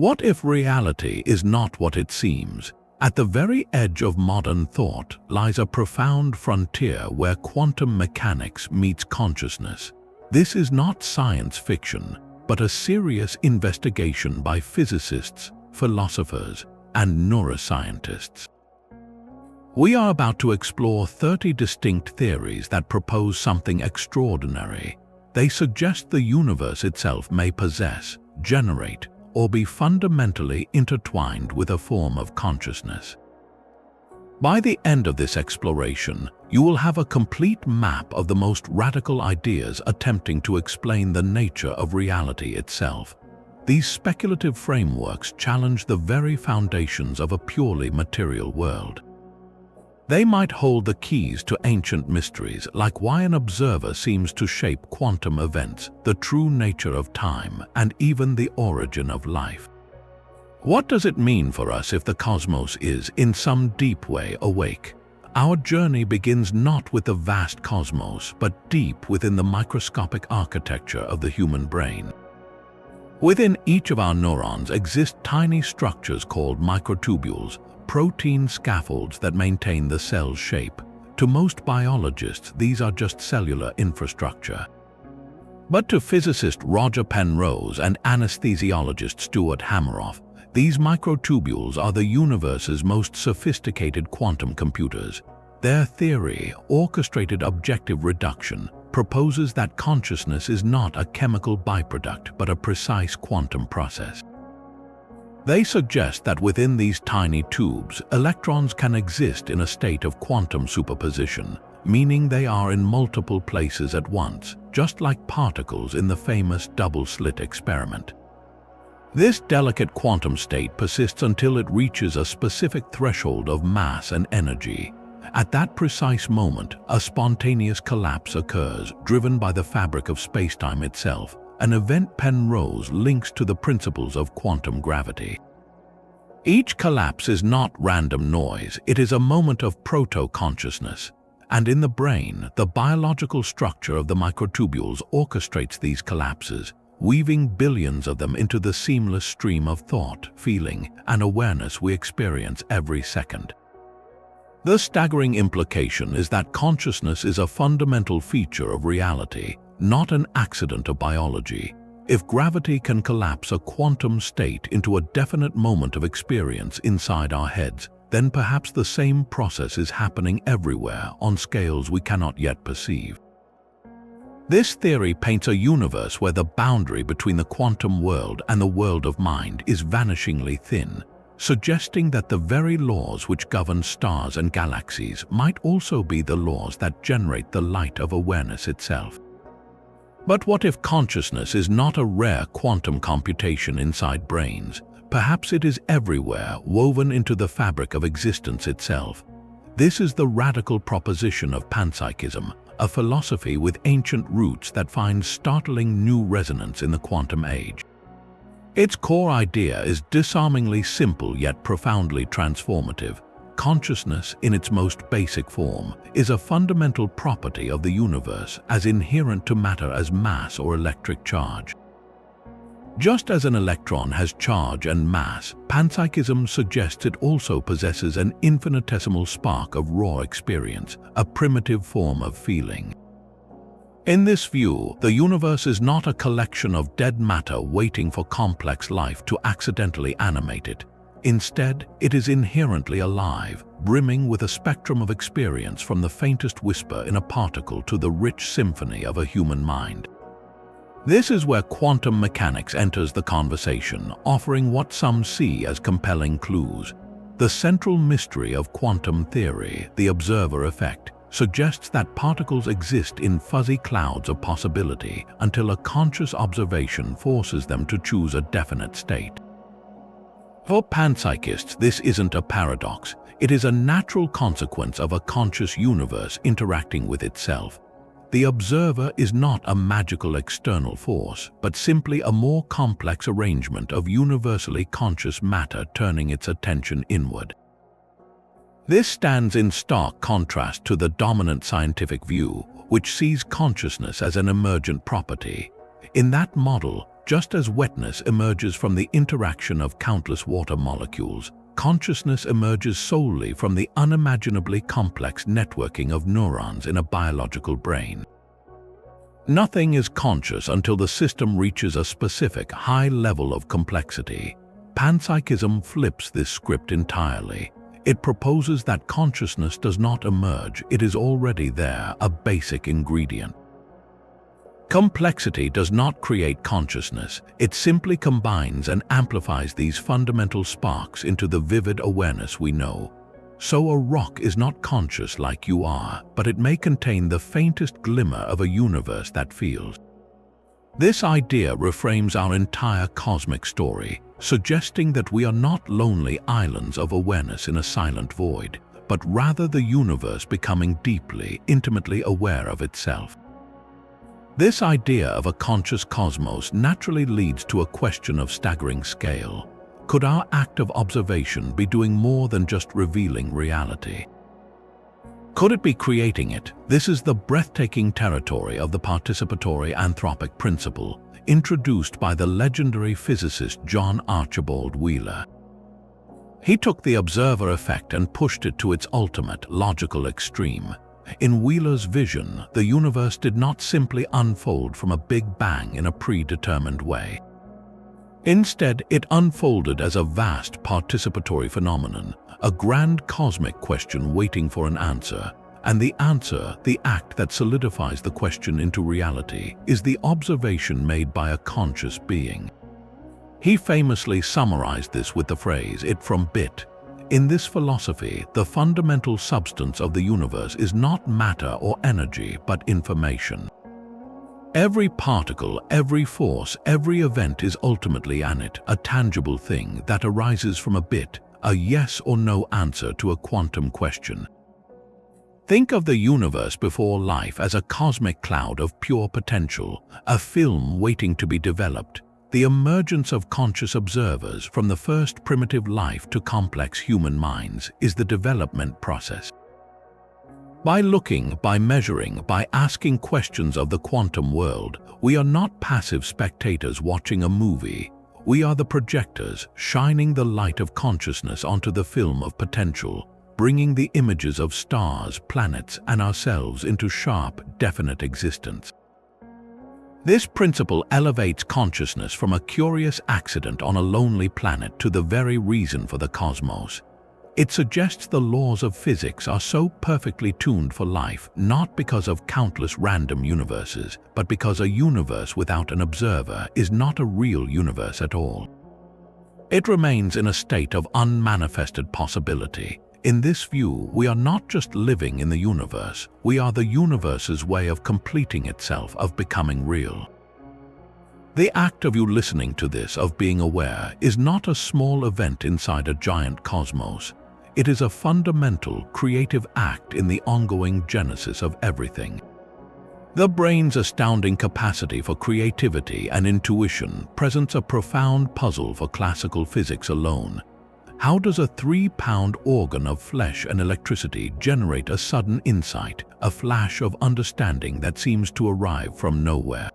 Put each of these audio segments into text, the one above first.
What if reality is not what it seems? At the very edge of modern thought lies a profound frontier where quantum mechanics meets consciousness. This is not science fiction, but a serious investigation by physicists, philosophers, and neuroscientists. We are about to explore 30 distinct theories that propose something extraordinary. They suggest the universe itself may possess, generate, or be fundamentally intertwined with a form of consciousness. By the end of this exploration, you will have a complete map of the most radical ideas attempting to explain the nature of reality itself. These speculative frameworks challenge the very foundations of a purely material world. They might hold the keys to ancient mysteries, like why an observer seems to shape quantum events, the true nature of time, and even the origin of life. What does it mean for us if the cosmos is, in some deep way, awake? Our journey begins not with the vast cosmos, but deep within the microscopic architecture of the human brain. Within each of our neurons exist tiny structures called microtubules, protein scaffolds that maintain the cell's shape. To most biologists, these are just cellular infrastructure. But to physicist Roger Penrose and anesthesiologist Stuart Hameroff, these microtubules are the universe's most sophisticated quantum computers. Their theory, orchestrated objective reduction, proposes that consciousness is not a chemical byproduct but a precise quantum process. They suggest that within these tiny tubes, electrons can exist in a state of quantum superposition, meaning they are in multiple places at once, just like particles in the famous double-slit experiment. This delicate quantum state persists until it reaches a specific threshold of mass and energy. At that precise moment, a spontaneous collapse occurs, driven by the fabric of spacetime itself, an event Penrose links to the principles of quantum gravity. Each collapse is not random noise, it is a moment of proto-consciousness. And in the brain, the biological structure of the microtubules orchestrates these collapses, weaving billions of them into the seamless stream of thought, feeling, and awareness we experience every second. The staggering implication is that consciousness is a fundamental feature of reality, not an accident of biology. If gravity can collapse a quantum state into a definite moment of experience inside our heads, then perhaps the same process is happening everywhere on scales we cannot yet perceive. This theory paints a universe where the boundary between the quantum world and the world of mind is vanishingly thin, suggesting that the very laws which govern stars and galaxies might also be the laws that generate the light of awareness itself. But what if consciousness is not a rare quantum computation inside brains? Perhaps it is everywhere, woven into the fabric of existence itself. This is the radical proposition of Panpsychism, a philosophy with ancient roots that finds startling new resonance in the quantum age. Its core idea is disarmingly simple yet profoundly transformative. Consciousness, in its most basic form, is a fundamental property of the universe, as inherent to matter as mass or electric charge. Just as an electron has charge and mass, Panpsychism suggests it also possesses an infinitesimal spark of raw experience, a primitive form of feeling. In this view, the universe is not a collection of dead matter waiting for complex life to accidentally animate it. Instead, it is inherently alive, brimming with a spectrum of experience from the faintest whisper in a particle to the rich symphony of a human mind. This is where quantum mechanics enters the conversation, offering what some see as compelling clues. The central mystery of quantum theory, the observer effect, suggests that particles exist in fuzzy clouds of possibility until a conscious observation forces them to choose a definite state. For panpsychists, this isn't a paradox. It is a natural consequence of a conscious universe interacting with itself. The observer is not a magical external force, but simply a more complex arrangement of universally conscious matter turning its attention inward. This stands in stark contrast to the dominant scientific view, which sees consciousness as an emergent property. In that model, Just as wetness emerges from the interaction of countless water molecules, consciousness emerges solely from the unimaginably complex networking of neurons in a biological brain. Nothing is conscious until the system reaches a specific high level of complexity. Panpsychism flips this script entirely. It proposes that consciousness does not emerge, it is already there, a basic ingredient. Complexity does not create consciousness, it simply combines and amplifies these fundamental sparks into the vivid awareness we know. So a rock is not conscious like you are, but it may contain the faintest glimmer of a universe that feels. This idea reframes our entire cosmic story, suggesting that we are not lonely islands of awareness in a silent void, but rather the universe becoming deeply, intimately aware of itself. This idea of a conscious cosmos naturally leads to a question of staggering scale. Could our act of observation be doing more than just revealing reality? Could it be creating it? This is the breathtaking territory of the participatory anthropic principle, introduced by the legendary physicist John Archibald Wheeler. He took the observer effect and pushed it to its ultimate logical extreme. In Wheeler's vision, the universe did not simply unfold from a big bang in a predetermined way. Instead, it unfolded as a vast participatory phenomenon, a grand cosmic question waiting for an answer. And the answer, the act that solidifies the question into reality, is the observation made by a conscious being. He famously summarized this with the phrase, "it from bit." In this philosophy, the fundamental substance of the universe is not matter or energy, but information. Every particle, every force, every event is ultimately an it, a tangible thing that arises from a bit, a yes or no answer to a quantum question. Think of the universe before life as a cosmic cloud of pure potential, a film waiting to be developed. The emergence of conscious observers from the first primitive life to complex human minds is the development process. By looking, by measuring, by asking questions of the quantum world, we are not passive spectators watching a movie. We are the projectors, shining the light of consciousness onto the film of potential, bringing the images of stars, planets, and ourselves into sharp, definite existence. This principle elevates consciousness from a curious accident on a lonely planet to the very reason for the cosmos. It suggests the laws of physics are so perfectly tuned for life, not because of countless random universes, but because a universe without an observer is not a real universe at all. It remains in a state of unmanifested possibility. In this view, we are not just living in the universe, we are the universe's way of completing itself, of becoming real. The act of you listening to this, of being aware, is not a small event inside a giant cosmos. It is a fundamental, creative act in the ongoing genesis of everything. The brain's astounding capacity for creativity and intuition presents a profound puzzle for classical physics alone. How does a 3-pound organ of flesh and electricity generate a sudden insight, a flash of understanding that seems to arrive from nowhere?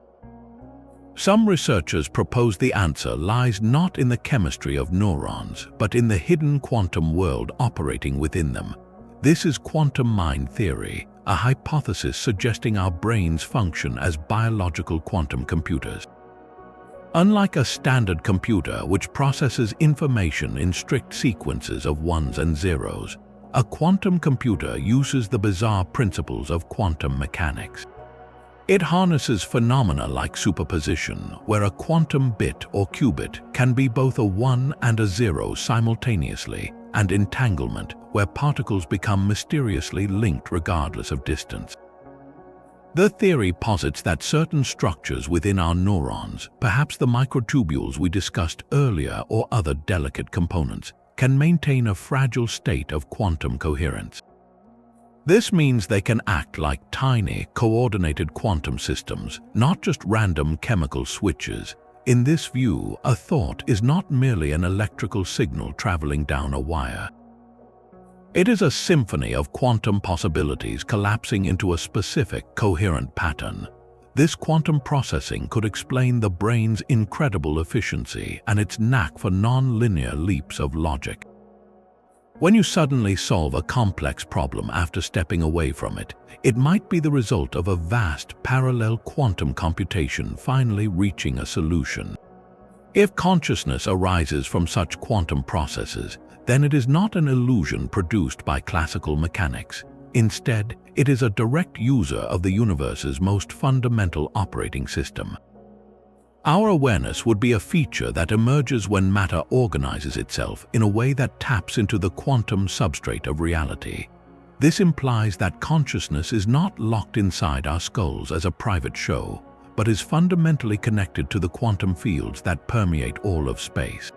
Some researchers propose the answer lies not in the chemistry of neurons, but in the hidden quantum world operating within them. This is quantum mind theory, a hypothesis suggesting our brains function as biological quantum computers. Unlike a standard computer which processes information in strict sequences of ones and zeros, a quantum computer uses the bizarre principles of quantum mechanics. It harnesses phenomena like superposition, where a quantum bit or qubit can be both a 1 and a 0 simultaneously, and entanglement, where particles become mysteriously linked regardless of distance. The theory posits that certain structures within our neurons, perhaps the microtubules we discussed earlier or other delicate components, can maintain a fragile state of quantum coherence. This means they can act like tiny, coordinated quantum systems, not just random chemical switches. In this view, a thought is not merely an electrical signal traveling down a wire. It is a symphony of quantum possibilities collapsing into a specific, coherent pattern. This quantum processing could explain the brain's incredible efficiency and its knack for non-linear leaps of logic. When you suddenly solve a complex problem after stepping away from it, it might be the result of a vast parallel quantum computation finally reaching a solution. If consciousness arises from such quantum processes, then it is not an illusion produced by classical mechanics. Instead, it is a direct user of the universe's most fundamental operating system. Our awareness would be a feature that emerges when matter organizes itself in a way that taps into the quantum substrate of reality. This implies that consciousness is not locked inside our skulls as a private show, but is fundamentally connected to the quantum fields that permeate all of space.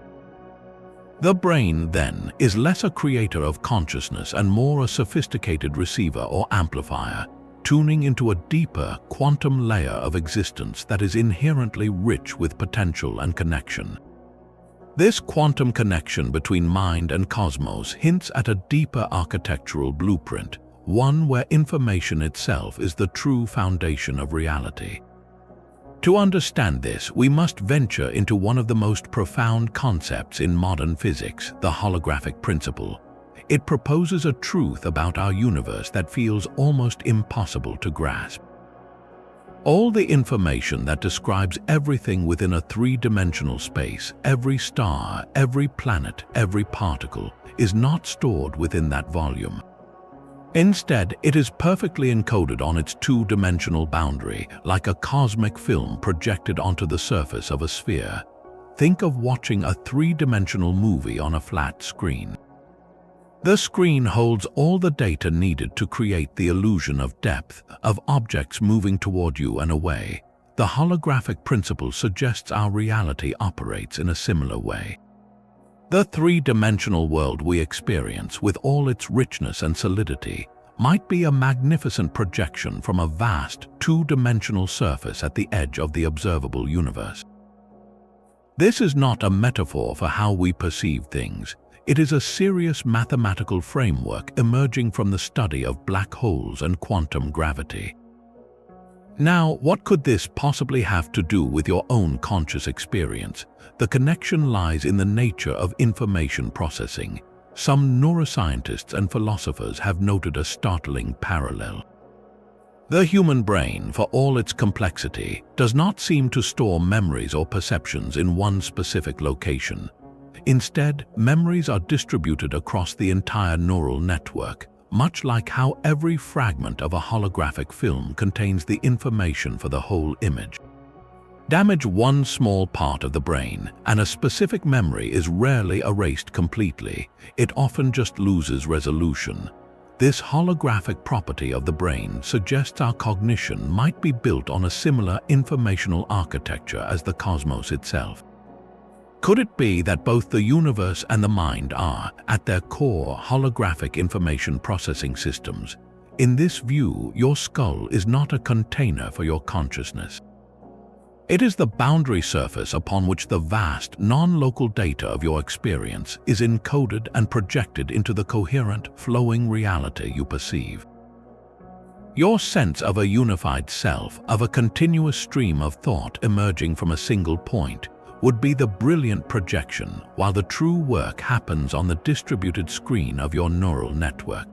The brain, then, is less a creator of consciousness and more a sophisticated receiver or amplifier, tuning into a deeper quantum layer of existence that is inherently rich with potential and connection. This quantum connection between mind and cosmos hints at a deeper architectural blueprint, one where information itself is the true foundation of reality. To understand this, we must venture into one of the most profound concepts in modern physics, the holographic principle. It proposes a truth about our universe that feels almost impossible to grasp. All the information that describes everything within a three-dimensional space, every star, every planet, every particle, is not stored within that volume. Instead, it is perfectly encoded on its two-dimensional boundary, like a cosmic film projected onto the surface of a sphere. Think of watching a three-dimensional movie on a flat screen. The screen holds all the data needed to create the illusion of depth, of objects moving toward you and away. The holographic principle suggests our reality operates in a similar way. The three-dimensional world we experience, with all its richness and solidity, might be a magnificent projection from a vast two-dimensional surface at the edge of the observable universe. This is not a metaphor for how we perceive things. It is a serious mathematical framework emerging from the study of black holes and quantum gravity. Now, what could this possibly have to do with your own conscious experience? The connection lies in the nature of information processing. Some neuroscientists and philosophers have noted a startling parallel. The human brain, for all its complexity, does not seem to store memories or perceptions in one specific location. Instead, memories are distributed across the entire neural network, much like how every fragment of a holographic film contains the information for the whole image. Damage one small part of the brain, and a specific memory is rarely erased completely. It often just loses resolution. This holographic property of the brain suggests our cognition might be built on a similar informational architecture as the cosmos itself. Could it be that both the universe and the mind are, at their core, holographic information processing systems? In this view, your skull is not a container for your consciousness. It is the boundary surface upon which the vast, non-local data of your experience is encoded and projected into the coherent, flowing reality you perceive. Your sense of a unified self, of a continuous stream of thought emerging from a single point, would be the brilliant projection, while the true work happens on the distributed screen of your neural network.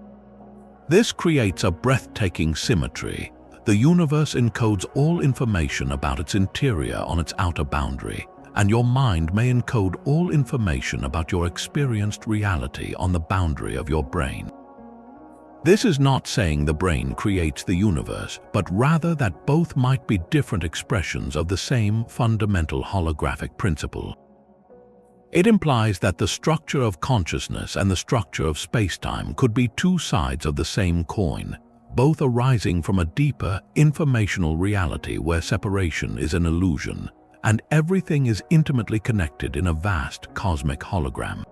This creates a breathtaking symmetry. The universe encodes all information about its interior on its outer boundary, and your mind may encode all information about your experienced reality on the boundary of your brain. This is not saying the brain creates the universe, but rather that both might be different expressions of the same fundamental holographic principle. It implies that the structure of consciousness and the structure of spacetime could be two sides of the same coin, both arising from a deeper, informational reality where separation is an illusion, and everything is intimately connected in a vast cosmic hologram.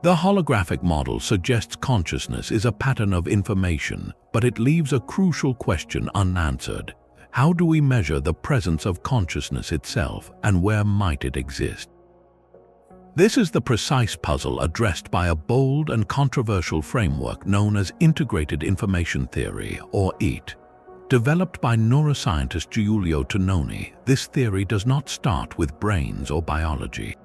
The holographic model suggests consciousness is a pattern of information, but it leaves a crucial question unanswered. How do we measure the presence of consciousness itself, and where might it exist? This is the precise puzzle addressed by a bold and controversial framework known as Integrated Information Theory, or EIT. Developed by neuroscientist Giulio Tononi, this theory does not start with brains or biology.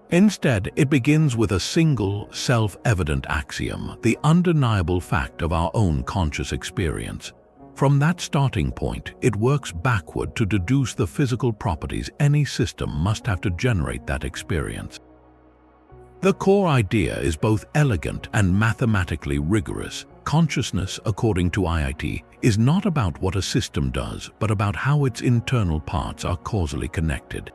Instead, it begins with a single, self-evident axiom, the undeniable fact of our own conscious experience. From that starting point, it works backward to deduce the physical properties any system must have to generate that experience. The core idea is both elegant and mathematically rigorous. Consciousness, according to IIT, is not about what a system does, but about how its internal parts are causally connected.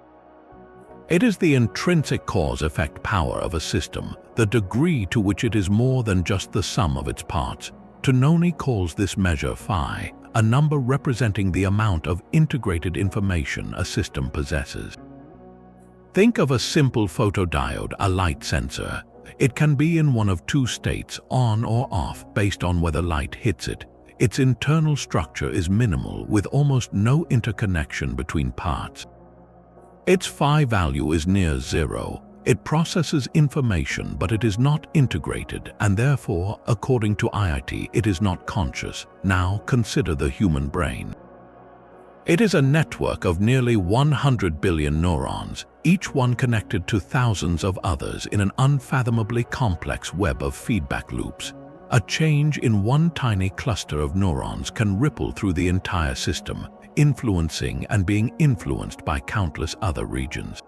It is the intrinsic cause-effect power of a system, the degree to which it is more than just the sum of its parts. Tononi calls this measure phi, a number representing the amount of integrated information a system possesses. Think of a simple photodiode, a light sensor. It can be in one of two states, on or off, based on whether light hits it. Its internal structure is minimal, with almost no interconnection between parts. Its phi value is near zero. It processes information, but it is not integrated, and therefore, according to IIT, it is not conscious. Now consider the human brain. It is a network of nearly 100 billion neurons, each one connected to thousands of others in an unfathomably complex web of feedback loops. A change in one tiny cluster of neurons can ripple through the entire system, influencing and being influenced by countless other regions.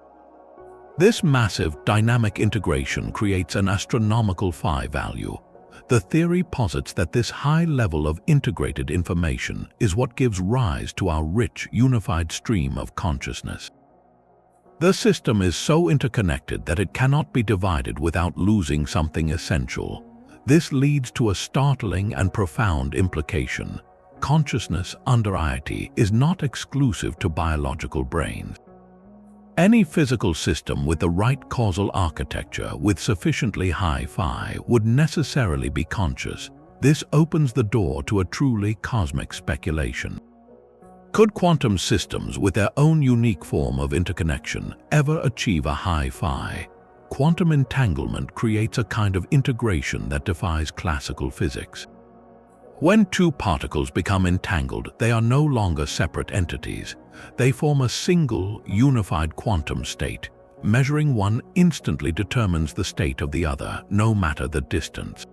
This massive dynamic integration creates an astronomical phi value. The theory posits that this high level of integrated information is what gives rise to our rich, unified stream of consciousness. The system is so interconnected that it cannot be divided without losing something essential. This leads to a startling and profound implication. Consciousness under IIT is not exclusive to biological brains. Any physical system with the right causal architecture with sufficiently high phi would necessarily be conscious. This opens the door to a truly cosmic speculation. Could quantum systems with their own unique form of interconnection ever achieve a high phi? Quantum entanglement creates a kind of integration that defies classical physics. When two particles become entangled, they are no longer separate entities. They form a single, unified quantum state. Measuring one instantly determines the state of the other, no matter the distance.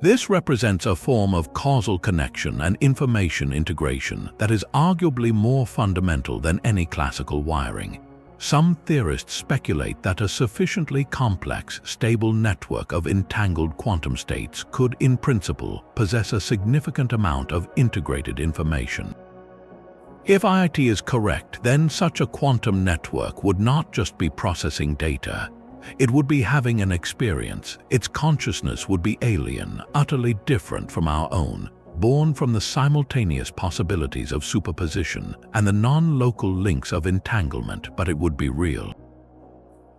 This represents a form of causal connection and information integration that is arguably more fundamental than any classical wiring. Some theorists speculate that a sufficiently complex, stable network of entangled quantum states could, in principle, possess a significant amount of integrated information. If IIT is correct, then such a quantum network would not just be processing data. It would be having an experience. Its consciousness would be alien, utterly different from our own, born from the simultaneous possibilities of superposition and the non-local links of entanglement, but it would be real.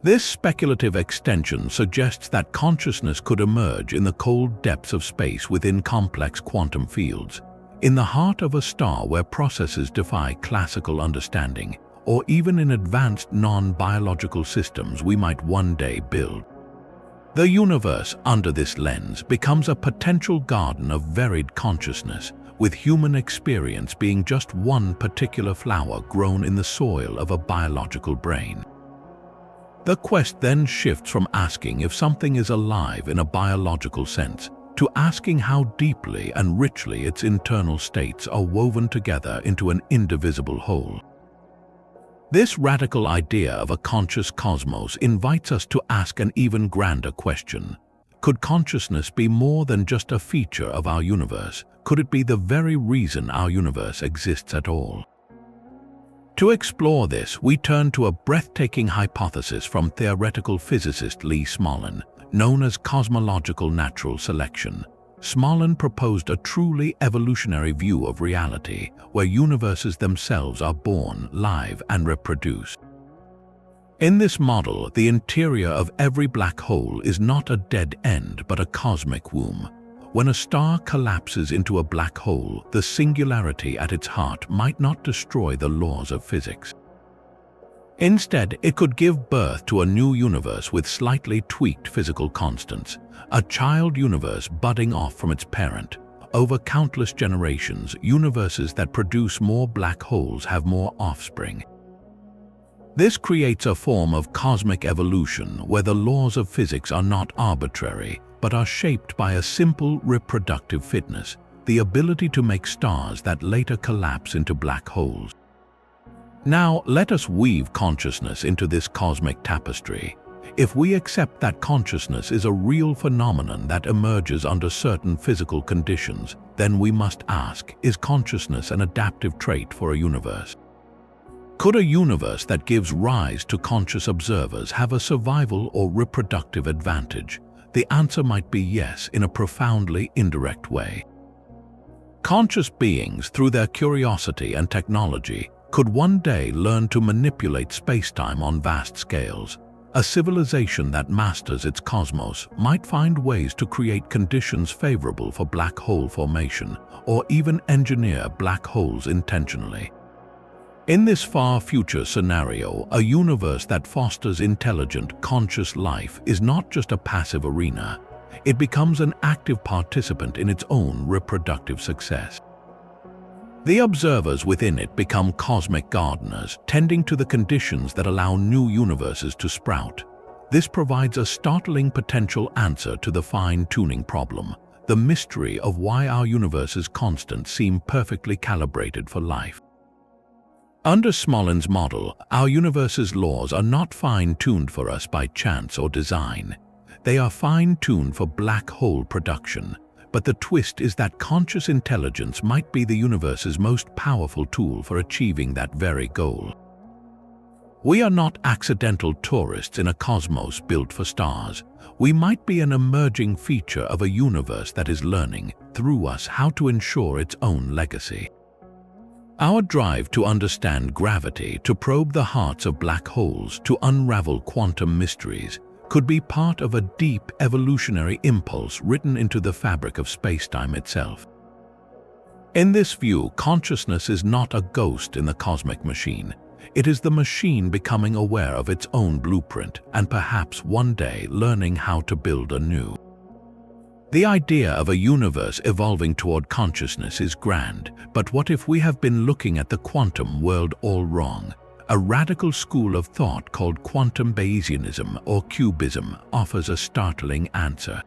This speculative extension suggests that consciousness could emerge in the cold depths of space within complex quantum fields, in the heart of a star where processes defy classical understanding, or even in advanced non-biological systems we might one day build. The universe, under this lens, becomes a potential garden of varied consciousness, with human experience being just one particular flower grown in the soil of a biological brain. The quest then shifts from asking if something is alive in a biological sense to asking how deeply and richly its internal states are woven together into an indivisible whole. This radical idea of a conscious cosmos invites us to ask an even grander question. Could consciousness be more than just a feature of our universe? Could it be the very reason our universe exists at all? To explore this, we turn to a breathtaking hypothesis from theoretical physicist Smolin, known as cosmological natural selection. Smolin proposed a truly evolutionary view of reality, where universes themselves are born, live, and reproduce. In this model, the interior of every black hole is not a dead end but a cosmic womb. When a star collapses into a black hole, the singularity at its heart might not destroy the laws of physics. Instead, it could give birth to a new universe with slightly tweaked physical constants, a child universe budding off from its parent. over countless generations, universes that produce more black holes have more offspring. This creates a form of cosmic evolution where the laws of physics are not arbitrary, but are shaped by a simple reproductive fitness, the ability to make stars that later collapse into black holes. Now, let us weave consciousness into this cosmic tapestry. If we accept that consciousness is a real phenomenon that emerges under certain physical conditions, then we must ask, is consciousness an adaptive trait for a universe? Could a universe that gives rise to conscious observers have a survival or reproductive advantage? The answer might be yes, in a profoundly indirect way. Conscious beings, through their curiosity and technology, could one day learn to manipulate spacetime on vast scales. A civilization that masters its cosmos might find ways to create conditions favorable for black hole formation, or even engineer black holes intentionally. In this far future scenario, a universe that fosters intelligent, conscious life is not just a passive arena. It becomes an active participant in its own reproductive success. The observers within it become cosmic gardeners, tending to the conditions that allow new universes to sprout. This provides a startling potential answer to the fine-tuning problem, the mystery of why our universe's constants seem perfectly calibrated for life. Under Smolin's model, our universe's laws are not fine-tuned for us by chance or design. They are fine-tuned for black hole production. But the twist is that conscious intelligence might be the universe's most powerful tool for achieving that very goal. We are not accidental tourists in a cosmos built for stars. We might be an emerging feature of a universe that is learning, through us, how to ensure its own legacy. Our drive to understand gravity, to probe the hearts of black holes, to unravel quantum mysteries, could be part of a deep evolutionary impulse written into the fabric of spacetime itself. In this view, consciousness is not a ghost in the cosmic machine. It is the machine becoming aware of its own blueprint and perhaps one day learning how to build anew. The idea of a universe evolving toward consciousness is grand, but what if we have been looking at the quantum world all wrong? A radical school of thought called quantum Bayesianism or QBism offers a startling answer.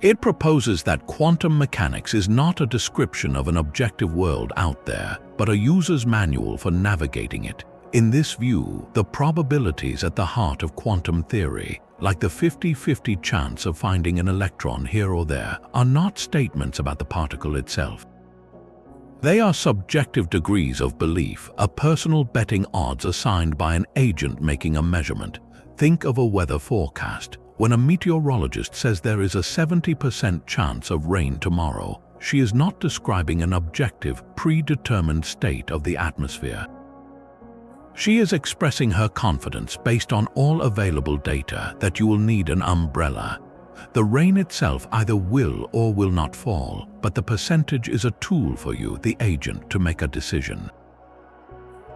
It proposes that quantum mechanics is not a description of an objective world out there, but a user's manual for navigating it. In this view, the probabilities at the heart of quantum theory, like the 50-50 chance of finding an electron here or there, are not statements about the particle itself. They are subjective degrees of belief, a personal betting odds assigned by an agent making a measurement. Think of a weather forecast. When a meteorologist says there is a 70% chance of rain tomorrow, she is not describing an objective, predetermined state of the atmosphere. She is expressing her confidence based on all available data that you will need an umbrella. The rain itself either will or will not fall, but the percentage is a tool for you, the agent, to make a decision.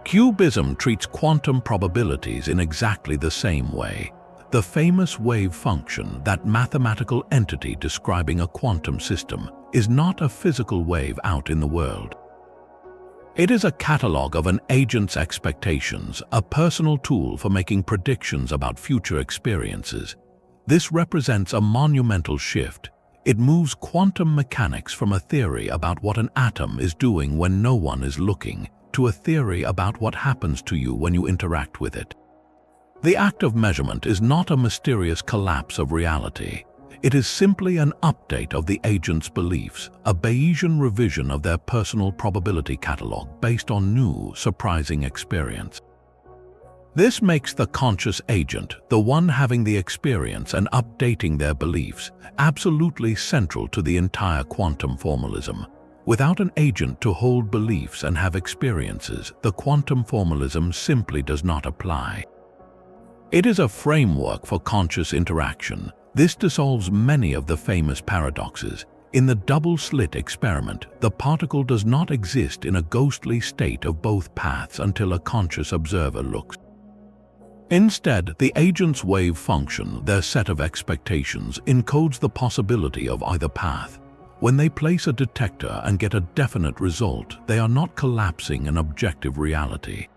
QBism treats quantum probabilities in exactly the same way. The famous wave function, that mathematical entity describing a quantum system, is not a physical wave out in the world. It is a catalog of an agent's expectations, a personal tool for making predictions about future experiences. This represents a monumental shift. It moves quantum mechanics from a theory about what an atom is doing when no one is looking, to a theory about what happens to you when you interact with it. The act of measurement is not a mysterious collapse of reality. It is simply an update of the agent's beliefs, a Bayesian revision of their personal probability catalog based on new, surprising experience. This makes the conscious agent, the one having the experience and updating their beliefs, absolutely central to the entire quantum formalism. Without an agent to hold beliefs and have experiences, the quantum formalism simply does not apply. It is a framework for conscious interaction. This dissolves many of the famous paradoxes. In the double-slit experiment, the particle does not exist in a ghostly state of both paths until a conscious observer looks. Instead, the agent's wave function, their set of expectations, encodes the possibility of either path. When they place a detector and get a definite result, they are not collapsing an objective reality.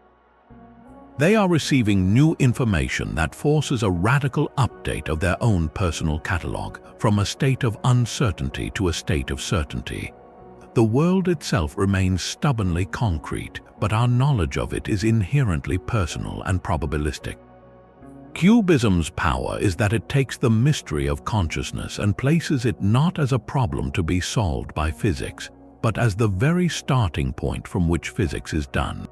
They are receiving new information that forces a radical update of their own personal catalog, from a state of uncertainty to a state of certainty. The world itself remains stubbornly concrete, but our knowledge of it is inherently personal and probabilistic. QBism's power is that it takes the mystery of consciousness and places it not as a problem to be solved by physics, but as the very starting point from which physics is done.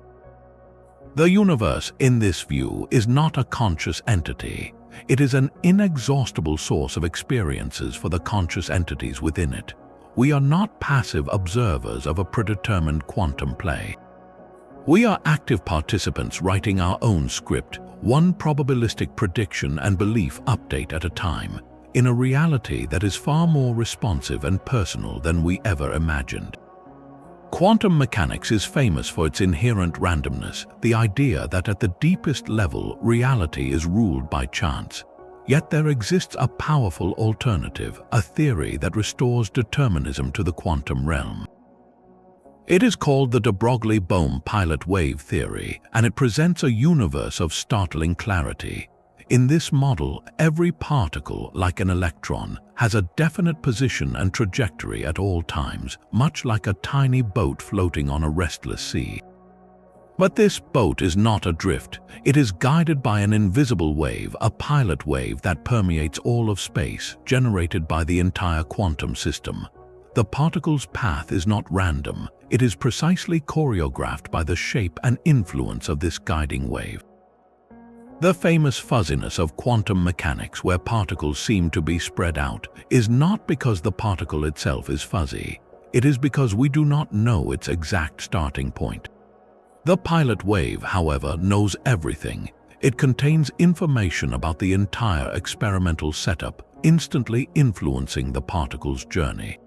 The universe, in this view, is not a conscious entity. It is an inexhaustible source of experiences for the conscious entities within it. We are not passive observers of a predetermined quantum play. We are active participants writing our own script, one probabilistic prediction and belief update at a time, in a reality that is far more responsive and personal than we ever imagined. Quantum mechanics is famous for its inherent randomness, the idea that at the deepest level, reality is ruled by chance. Yet there exists a powerful alternative, a theory that restores determinism to the quantum realm. It is called the de Broglie-Bohm pilot wave theory, and it presents a universe of startling clarity. In this model, every particle, like an electron, has a definite position and trajectory at all times, much like a tiny boat floating on a restless sea. But this boat is not adrift. It is guided by an invisible wave, a pilot wave that permeates all of space, generated by the entire quantum system. The particle's path is not random. It is precisely choreographed by the shape and influence of this guiding wave. The famous fuzziness of quantum mechanics, where particles seem to be spread out, is not because the particle itself is fuzzy. It is because we do not know its exact starting point. The pilot wave, however, knows everything. It contains information about the entire experimental setup, instantly influencing the particle's journey.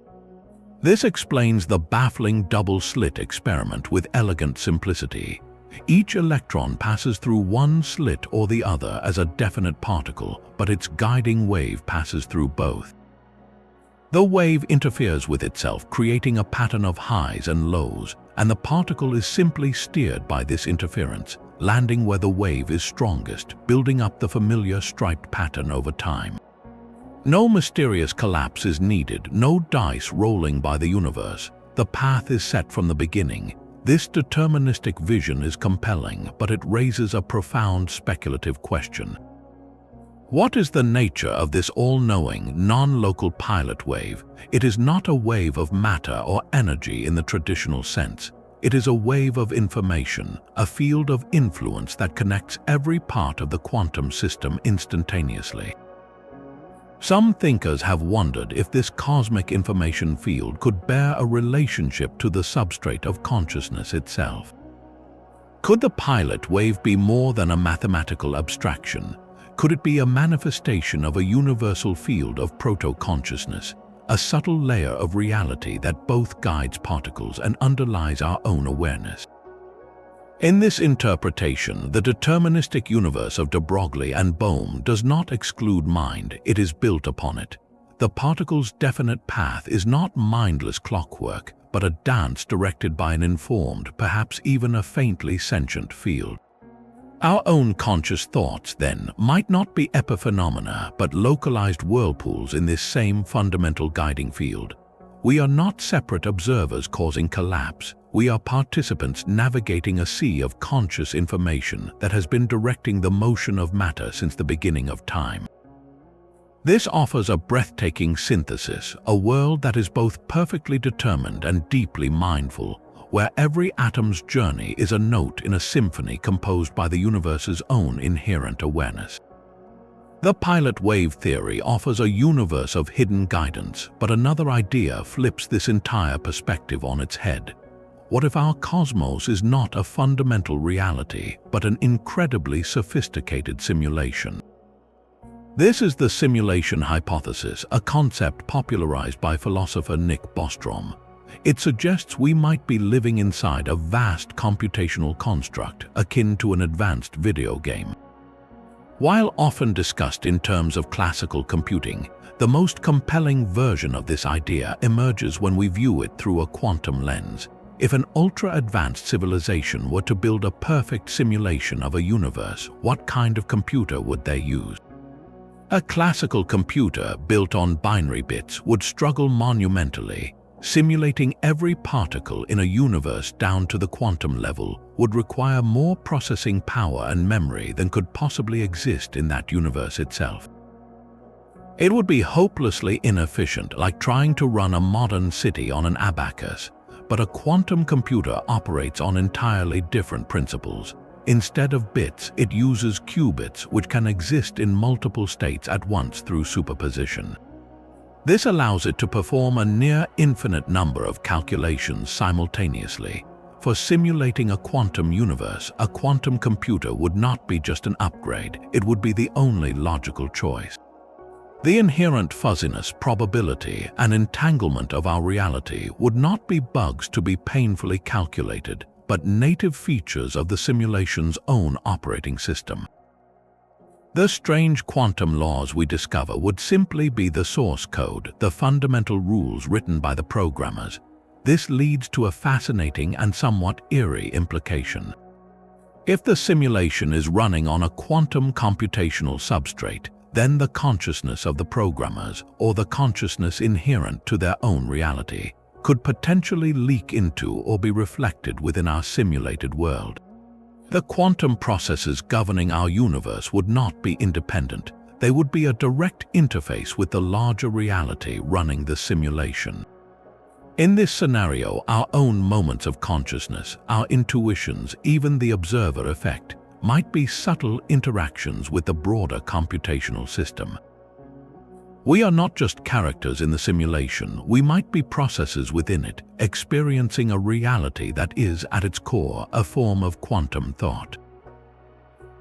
This explains the baffling double-slit experiment with elegant simplicity. Each electron passes through one slit or the other as a definite particle, but its guiding wave passes through both. The wave interferes with itself, creating a pattern of highs and lows, and the particle is simply steered by this interference, landing where the wave is strongest, building up the familiar striped pattern over time. No mysterious collapse is needed, no dice rolling by the universe. The path is set from the beginning. This deterministic vision is compelling, but it raises a profound speculative question. What is the nature of this all-knowing, non-local pilot wave? It is not a wave of matter or energy in the traditional sense. It is a wave of information, a field of influence that connects every part of the quantum system instantaneously. Some thinkers have wondered if this cosmic information field could bear a relationship to the substrate of consciousness itself. Could the pilot wave be more than a mathematical abstraction? Could it be a manifestation of a universal field of proto-consciousness, a subtle layer of reality that both guides particles and underlies our own awareness? In this interpretation, the deterministic universe of de Broglie and Bohm does not exclude mind, it is built upon it. The particle's definite path is not mindless clockwork, but a dance directed by an informed, perhaps even a faintly sentient field. Our own conscious thoughts, then, might not be epiphenomena, but localized whirlpools in this same fundamental guiding field. We are not separate observers causing collapse. We are participants navigating a sea of conscious information that has been directing the motion of matter since the beginning of time. This offers a breathtaking synthesis, a world that is both perfectly determined and deeply mindful, where every atom's journey is a note in a symphony composed by the universe's own inherent awareness. The pilot wave theory offers a universe of hidden guidance, but another idea flips this entire perspective on its head. What if our cosmos is not a fundamental reality, but an incredibly sophisticated simulation? This is the simulation hypothesis, a concept popularized by philosopher Nick Bostrom. It suggests we might be living inside a vast computational construct akin to an advanced video game. While often discussed in terms of classical computing, the most compelling version of this idea emerges when we view it through a quantum lens. If an ultra-advanced civilization were to build a perfect simulation of a universe, what kind of computer would they use? A classical computer built on binary bits would struggle monumentally. Simulating every particle in a universe down to the quantum level would require more processing power and memory than could possibly exist in that universe itself. It would be hopelessly inefficient, like trying to run a modern city on an abacus. But a quantum computer operates on entirely different principles. Instead of bits, it uses qubits, which can exist in multiple states at once through superposition. This allows it to perform a near infinite number of calculations simultaneously. For simulating a quantum universe, a quantum computer would not be just an upgrade, it would be the only logical choice. The inherent fuzziness, probability, and entanglement of our reality would not be bugs to be painfully calculated, but native features of the simulation's own operating system. The strange quantum laws we discover would simply be the source code, the fundamental rules written by the programmers. This leads to a fascinating and somewhat eerie implication. If the simulation is running on a quantum computational substrate, then the consciousness of the programmers, or the consciousness inherent to their own reality, could potentially leak into or be reflected within our simulated world. The quantum processes governing our universe would not be independent. They would be a direct interface with the larger reality running the simulation. In this scenario, our own moments of consciousness, our intuitions, even the observer effect, might be subtle interactions with the broader computational system. We are not just characters in the simulation, we might be processes within it, experiencing a reality that is, at its core, a form of quantum thought.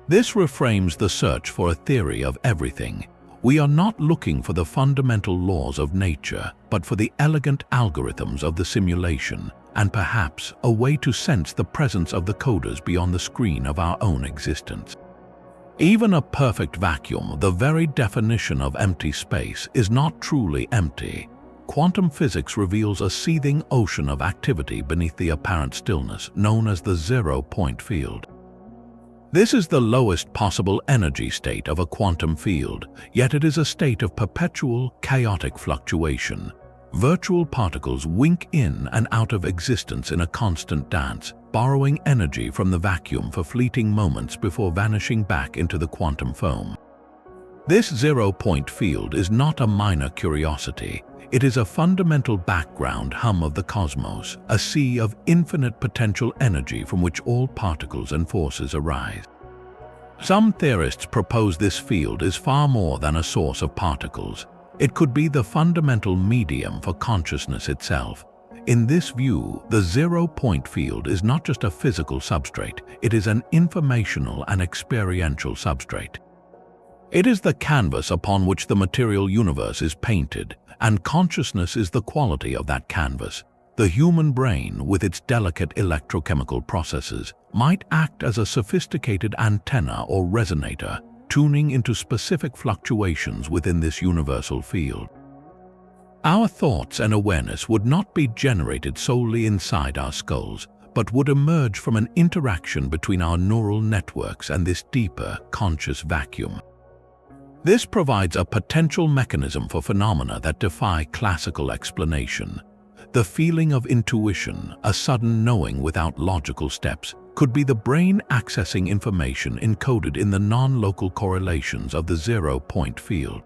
This reframes the search for a theory of everything. We are not looking for the fundamental laws of nature, but for the elegant algorithms of the simulation, and perhaps a way to sense the presence of the coders beyond the screen of our own existence. Even a perfect vacuum, the very definition of empty space, is not truly empty. Quantum physics reveals a seething ocean of activity beneath the apparent stillness, known as the zero-point field. This is the lowest possible energy state of a quantum field, yet it is a state of perpetual, chaotic fluctuation. Virtual particles wink in and out of existence in a constant dance, borrowing energy from the vacuum for fleeting moments before vanishing back into the quantum foam. This zero-point field is not a minor curiosity. It is a fundamental background hum of the cosmos, a sea of infinite potential energy from which all particles and forces arise. Some theorists propose this field is far more than a source of particles. It could be the fundamental medium for consciousness itself. In this view, the zero-point field is not just a physical substrate, it is an informational and experiential substrate. It is the canvas upon which the material universe is painted, and consciousness is the quality of that canvas. The human brain, with its delicate electrochemical processes, might act as a sophisticated antenna or resonator, tuning into specific fluctuations within this universal field. Our thoughts and awareness would not be generated solely inside our skulls, but would emerge from an interaction between our neural networks and this deeper, conscious vacuum. This provides a potential mechanism for phenomena that defy classical explanation. The feeling of intuition, a sudden knowing without logical steps, could be the brain accessing information encoded in the non-local correlations of the zero-point field.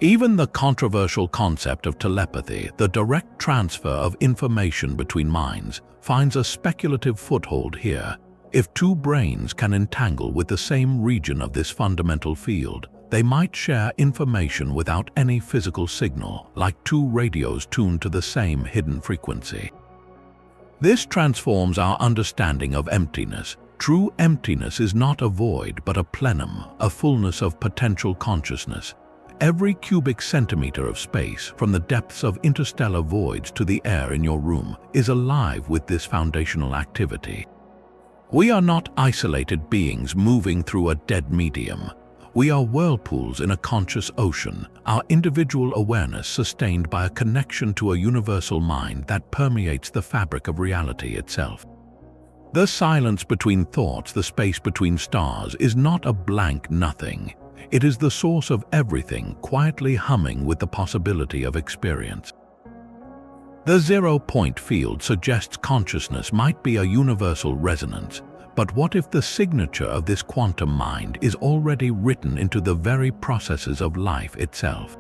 Even the controversial concept of telepathy, the direct transfer of information between minds, finds a speculative foothold here. If two brains can entangle with the same region of this fundamental field, they might share information without any physical signal, like two radios tuned to the same hidden frequency. This transforms our understanding of emptiness. True emptiness is not a void but a plenum, a fullness of potential consciousness. Every cubic centimeter of space, from the depths of interstellar voids to the air in your room, is alive with this foundational activity. We are not isolated beings moving through a dead medium. We are whirlpools in a conscious ocean, our individual awareness sustained by a connection to a universal mind that permeates the fabric of reality itself. The silence between thoughts, the space between stars, is not a blank nothing. It is the source of everything, quietly humming with the possibility of experience. The zero-point field suggests consciousness might be a universal resonance, but what if the signature of this quantum mind is already written into the very processes of life itself?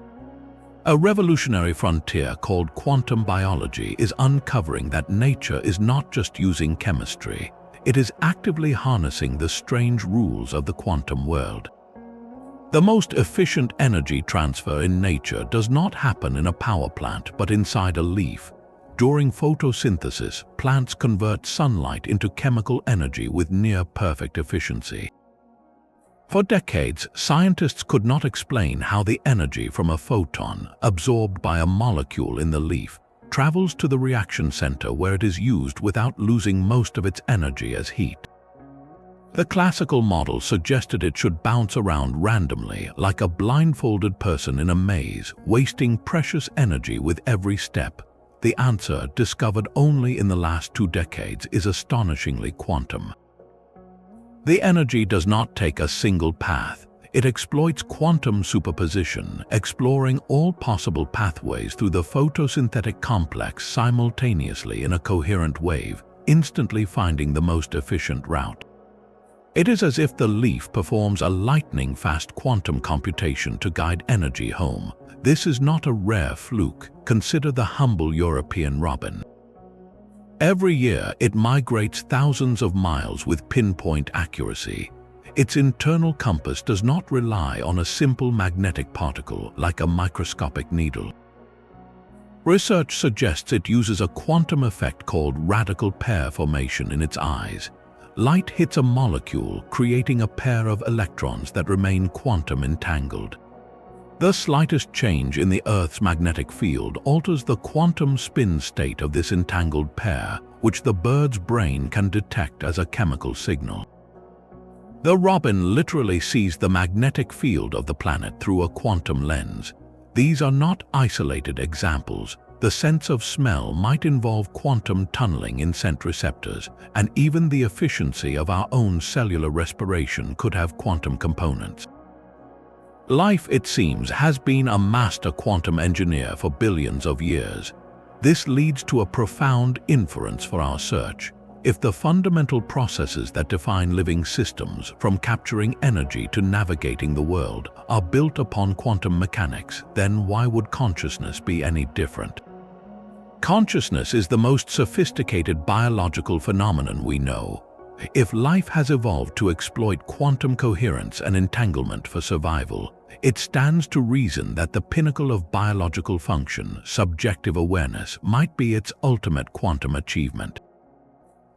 A revolutionary frontier called quantum biology is uncovering that nature is not just using chemistry, it is actively harnessing the strange rules of the quantum world. The most efficient energy transfer in nature does not happen in a power plant but inside a leaf. During photosynthesis, plants convert sunlight into chemical energy with near-perfect efficiency. For decades, scientists could not explain how the energy from a photon, absorbed by a molecule in the leaf, travels to the reaction center where it is used without losing most of its energy as heat. The classical model suggested it should bounce around randomly like a blindfolded person in a maze, wasting precious energy with every step. The answer, discovered only in the last 2 decades, is astonishingly quantum. The energy does not take a single path. It exploits quantum superposition, exploring all possible pathways through the photosynthetic complex simultaneously in a coherent wave, instantly finding the most efficient route. It is as if the leaf performs a lightning-fast quantum computation to guide energy home. This is not a rare fluke. Consider the humble European robin. Every year, it migrates thousands of miles with pinpoint accuracy. Its internal compass does not rely on a simple magnetic particle like a microscopic needle. Research suggests it uses a quantum effect called radical pair formation in its eyes. Light hits a molecule, creating a pair of electrons that remain quantum entangled. The slightest change in the Earth's magnetic field alters the quantum spin state of this entangled pair, which the bird's brain can detect as a chemical signal. The robin literally sees the magnetic field of the planet through a quantum lens. These are not isolated examples. The sense of smell might involve quantum tunneling in scent receptors, and even the efficiency of our own cellular respiration could have quantum components. Life, it seems, has been a master quantum engineer for billions of years. This leads to a profound inference for our search. If the fundamental processes that define living systems, from capturing energy to navigating the world, are built upon quantum mechanics, then why would consciousness be any different? Consciousness is the most sophisticated biological phenomenon we know. If life has evolved to exploit quantum coherence and entanglement for survival, it stands to reason that the pinnacle of biological function, subjective awareness, might be its ultimate quantum achievement.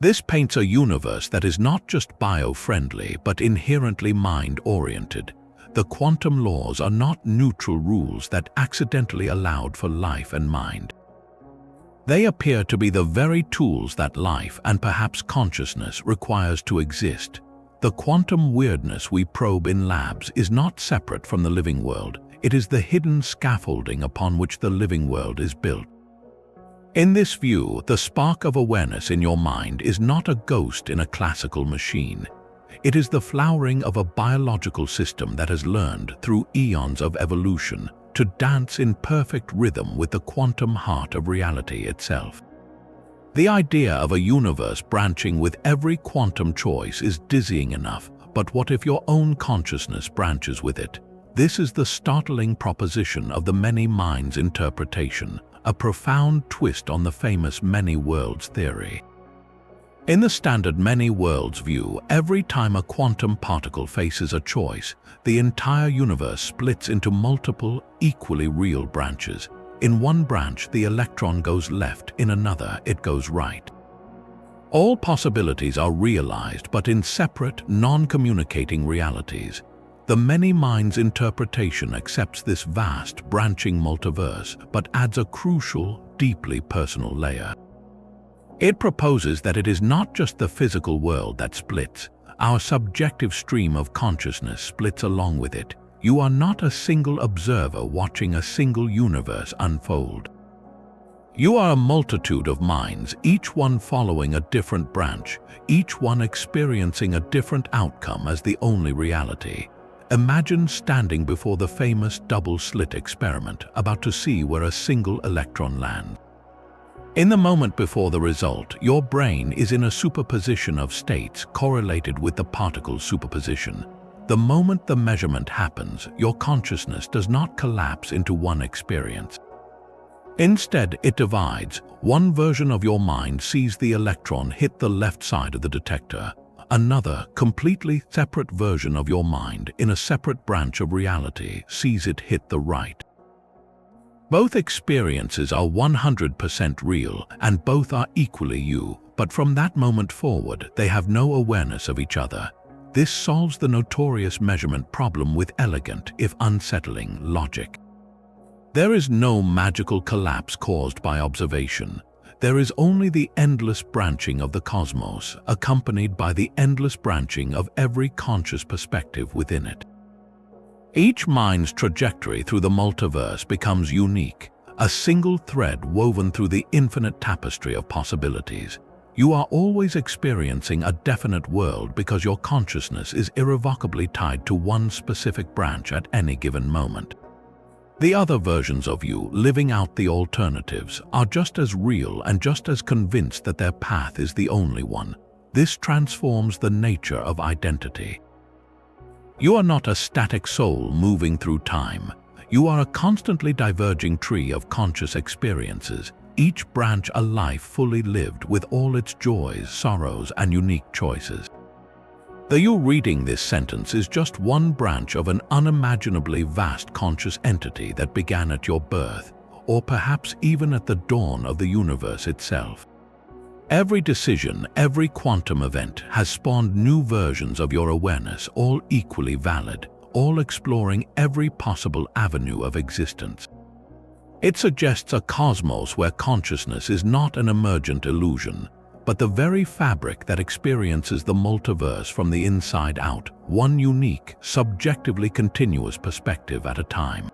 This paints a universe that is not just bio-friendly but inherently mind-oriented. The quantum laws are not neutral rules that accidentally allowed for life and mind. They appear to be the very tools that life, and perhaps consciousness, requires to exist. The quantum weirdness we probe in labs is not separate from the living world. It is the hidden scaffolding upon which the living world is built. In this view, the spark of awareness in your mind is not a ghost in a classical machine. It is the flowering of a biological system that has learned, through eons of evolution, to dance in perfect rhythm with the quantum heart of reality itself. The idea of a universe branching with every quantum choice is dizzying enough, but what if your own consciousness branches with it? This is the startling proposition of the many minds interpretation, a profound twist on the famous many worlds theory. In the standard many worlds view, every time a quantum particle faces a choice, the entire universe splits into multiple, equally real branches. In one branch, the electron goes left, in another, it goes right. All possibilities are realized, but in separate, non-communicating realities. The many minds interpretation accepts this vast, branching multiverse, but adds a crucial, deeply personal layer. It proposes that it is not just the physical world that splits. Our subjective stream of consciousness splits along with it. You are not a single observer watching a single universe unfold. You are a multitude of minds, each one following a different branch, each one experiencing a different outcome as the only reality. Imagine standing before the famous double-slit experiment, about to see where a single electron lands. In the moment before the result, your brain is in a superposition of states correlated with the particle superposition. The moment the measurement happens, your consciousness does not collapse into one experience. Instead, it divides. One version of your mind sees the electron hit the left side of the detector. Another, completely separate version of your mind, in a separate branch of reality, sees it hit the right. Both experiences are 100% real, and both are equally you, but from that moment forward, they have no awareness of each other. This solves the notorious measurement problem with elegant, if unsettling, logic. There is no magical collapse caused by observation. There is only the endless branching of the cosmos, accompanied by the endless branching of every conscious perspective within it. Each mind's trajectory through the multiverse becomes unique, a single thread woven through the infinite tapestry of possibilities. You are always experiencing a definite world because your consciousness is irrevocably tied to one specific branch at any given moment. The other versions of you, living out the alternatives, are just as real and just as convinced that their path is the only one. This transforms the nature of identity. You are not a static soul moving through time. You are a constantly diverging tree of conscious experiences, each branch a life fully lived with all its joys, sorrows, and unique choices. The you reading this sentence is just one branch of an unimaginably vast conscious entity that began at your birth, or perhaps even at the dawn of the universe itself. Every decision, every quantum event has spawned new versions of your awareness, all equally valid, all exploring every possible avenue of existence. It suggests a cosmos where consciousness is not an emergent illusion, but the very fabric that experiences the multiverse from the inside out, one unique, subjectively continuous perspective at a time.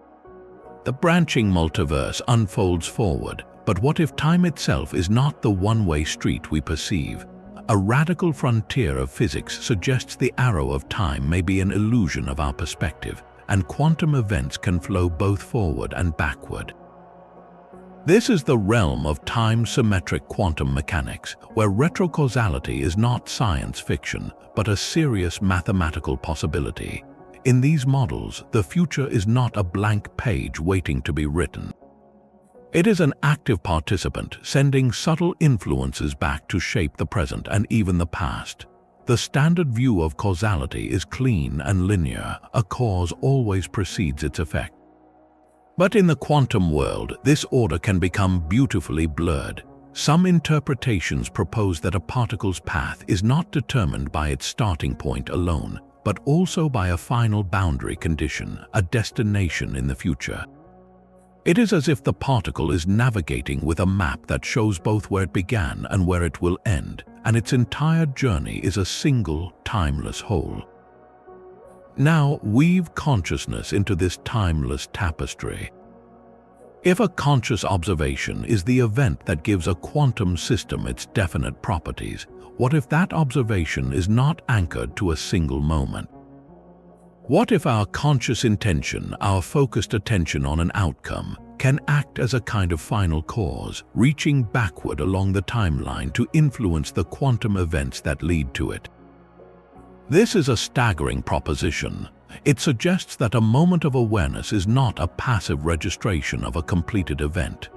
The branching multiverse unfolds forward, but what if time itself is not the one-way street we perceive? A radical frontier of physics suggests the arrow of time may be an illusion of our perspective, and quantum events can flow both forward and backward. This is the realm of time-symmetric quantum mechanics, where retrocausality is not science fiction, but a serious mathematical possibility. In these models, the future is not a blank page waiting to be written. It is an active participant sending subtle influences back to shape the present and even the past. The standard view of causality is clean and linear. A cause always precedes its effect. But in the quantum world, this order can become beautifully blurred. Some interpretations propose that a particle's path is not determined by its starting point alone, but also by a final boundary condition, a destination in the future. It is as if the particle is navigating with a map that shows both where it began and where it will end, and its entire journey is a single, timeless whole. Now weave consciousness into this timeless tapestry. If a conscious observation is the event that gives a quantum system its definite properties, what if that observation is not anchored to a single moment? What if our conscious intention, our focused attention on an outcome, can act as a kind of final cause, reaching backward along the timeline to influence the quantum events that lead to it? This is a staggering proposition. It suggests that a moment of awareness is not a passive registration of a completed event.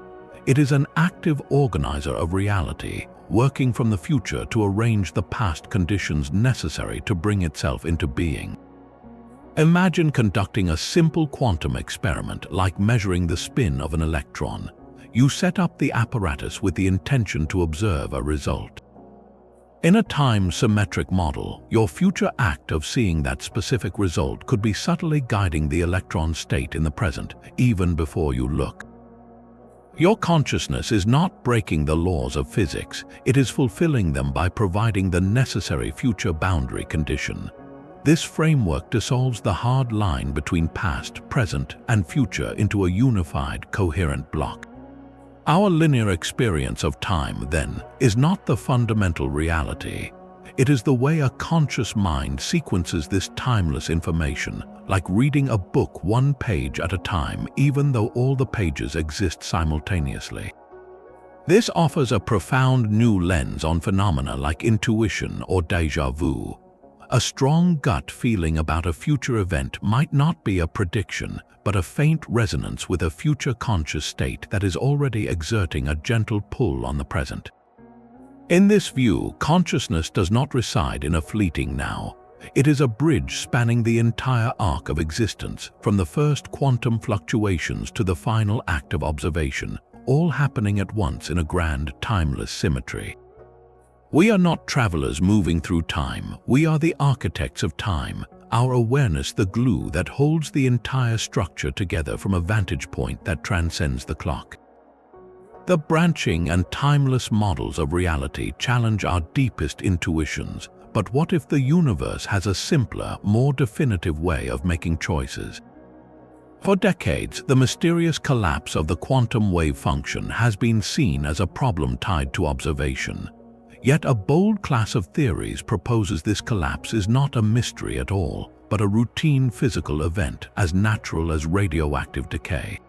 It is an active organizer of reality, working from the future to arrange the past conditions necessary to bring itself into being. Imagine conducting a simple quantum experiment like measuring the spin of an electron. You set up the apparatus with the intention to observe a result. In a time-symmetric model, your future act of seeing that specific result could be subtly guiding the electron state in the present, even before you look. Your consciousness is not breaking the laws of physics, it is fulfilling them by providing the necessary future boundary condition. This framework dissolves the hard line between past, present, and future into a unified, coherent block. Our linear experience of time, then, is not the fundamental reality. It is the way a conscious mind sequences this timeless information, like reading a book one page at a time, even though all the pages exist simultaneously. This offers a profound new lens on phenomena like intuition or déjà vu. A strong gut feeling about a future event might not be a prediction, but a faint resonance with a future conscious state that is already exerting a gentle pull on the present. In this view, consciousness does not reside in a fleeting now. It is a bridge spanning the entire arc of existence, from the first quantum fluctuations to the final act of observation, all happening at once in a grand, timeless symmetry. We are not travelers moving through time, we are the architects of time, our awareness the glue that holds the entire structure together from a vantage point that transcends the clock. The branching and timeless models of reality challenge our deepest intuitions, but what if the universe has a simpler, more definitive way of making choices? For decades, the mysterious collapse of the quantum wave function has been seen as a problem tied to observation. Yet a bold class of theories proposes this collapse is not a mystery at all, but a routine physical event as natural as radioactive decay.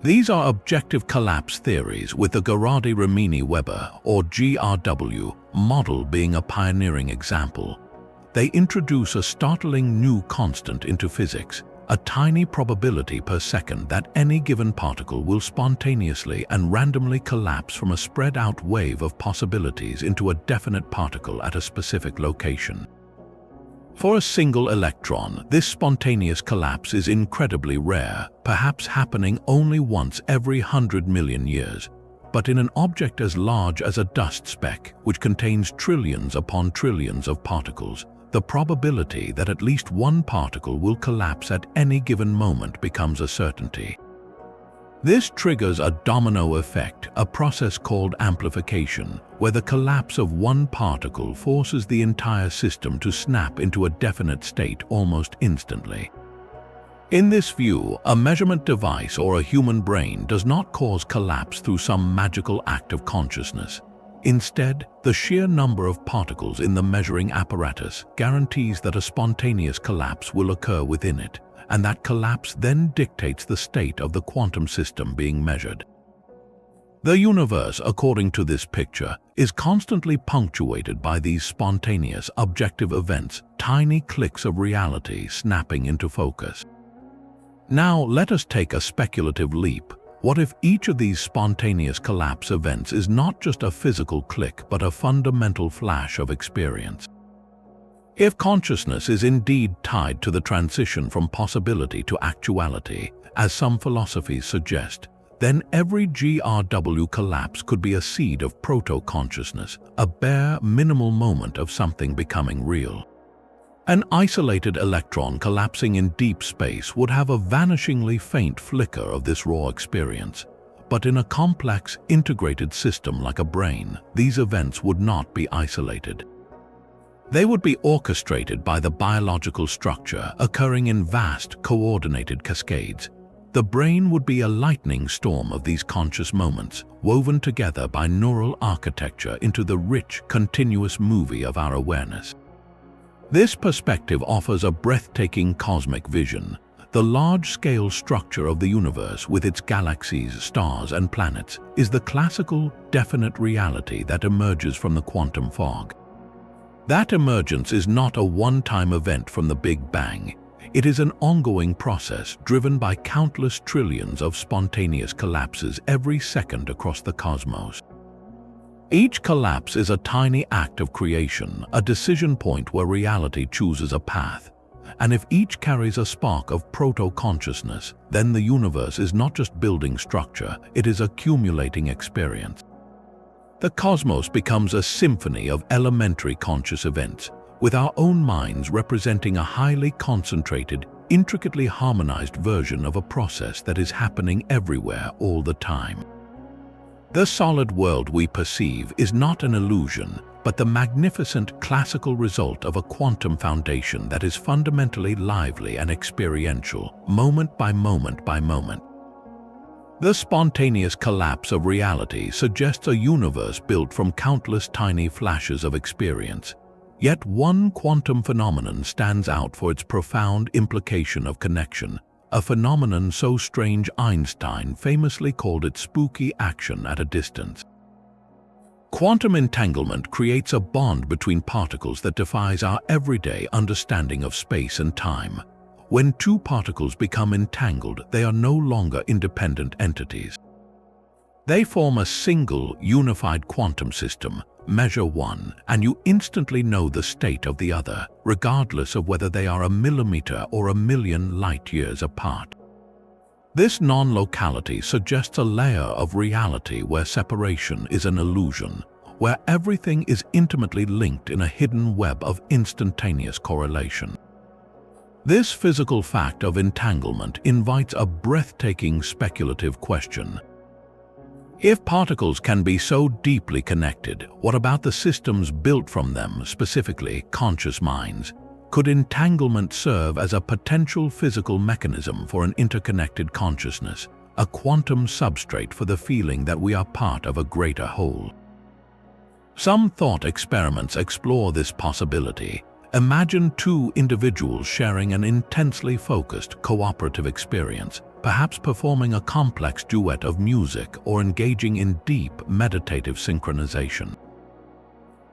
These are objective collapse theories, with the Gerardi-Rimini-Weber, or GRW, model being a pioneering example. They introduce a startling new constant into physics, a tiny probability per second that any given particle will spontaneously and randomly collapse from a spread-out wave of possibilities into a definite particle at a specific location. For a single electron, this spontaneous collapse is incredibly rare, perhaps happening only once every 100 million years. But in an object as large as a dust speck, which contains trillions upon trillions of particles, the probability that at least one particle will collapse at any given moment becomes a certainty. This triggers a domino effect, a process called amplification, where the collapse of one particle forces the entire system to snap into a definite state almost instantly. In this view, a measurement device or a human brain does not cause collapse through some magical act of consciousness. Instead, the sheer number of particles in the measuring apparatus guarantees that a spontaneous collapse will occur within it, and that collapse then dictates the state of the quantum system being measured. The universe, according to this picture, is constantly punctuated by these spontaneous, objective events, tiny clicks of reality snapping into focus. Now, let us take a speculative leap. What if each of these spontaneous collapse events is not just a physical click, but a fundamental flash of experience? If consciousness is indeed tied to the transition from possibility to actuality, as some philosophies suggest, then every GRW collapse could be a seed of proto-consciousness, a bare, minimal moment of something becoming real. An isolated electron collapsing in deep space would have a vanishingly faint flicker of this raw experience. But in a complex, integrated system like a brain, these events would not be isolated. They would be orchestrated by the biological structure, occurring in vast, coordinated cascades. The brain would be a lightning storm of these conscious moments, woven together by neural architecture into the rich, continuous movie of our awareness. This perspective offers a breathtaking cosmic vision. The large-scale structure of the universe, with its galaxies, stars, and planets, is the classical, definite reality that emerges from the quantum fog. That emergence is not a one-time event from the Big Bang. It is an ongoing process driven by countless trillions of spontaneous collapses every second across the cosmos. Each collapse is a tiny act of creation, a decision point where reality chooses a path. And if each carries a spark of proto-consciousness, then the universe is not just building structure, it is accumulating experience. The cosmos becomes a symphony of elementary conscious events, with our own minds representing a highly concentrated, intricately harmonized version of a process that is happening everywhere all the time. The solid world we perceive is not an illusion, but the magnificent classical result of a quantum foundation that is fundamentally lively and experiential, moment by moment by moment. The spontaneous collapse of reality suggests a universe built from countless tiny flashes of experience. Yet one quantum phenomenon stands out for its profound implication of connection, a phenomenon so strange Einstein famously called it spooky action at a distance. Quantum entanglement creates a bond between particles that defies our everyday understanding of space and time. When two particles become entangled, they are no longer independent entities. They form a single, unified quantum system. Measure one, and you instantly know the state of the other, regardless of whether they are a millimeter or a million light-years apart. This non-locality suggests a layer of reality where separation is an illusion, where everything is intimately linked in a hidden web of instantaneous correlation. This physical fact of entanglement invites a breathtaking speculative question. If particles can be so deeply connected, what about the systems built from them, specifically conscious minds? Could entanglement serve as a potential physical mechanism for an interconnected consciousness, a quantum substrate for the feeling that we are part of a greater whole? Some thought experiments explore this possibility. Imagine two individuals sharing an intensely focused, cooperative experience, perhaps performing a complex duet of music or engaging in deep, meditative synchronization.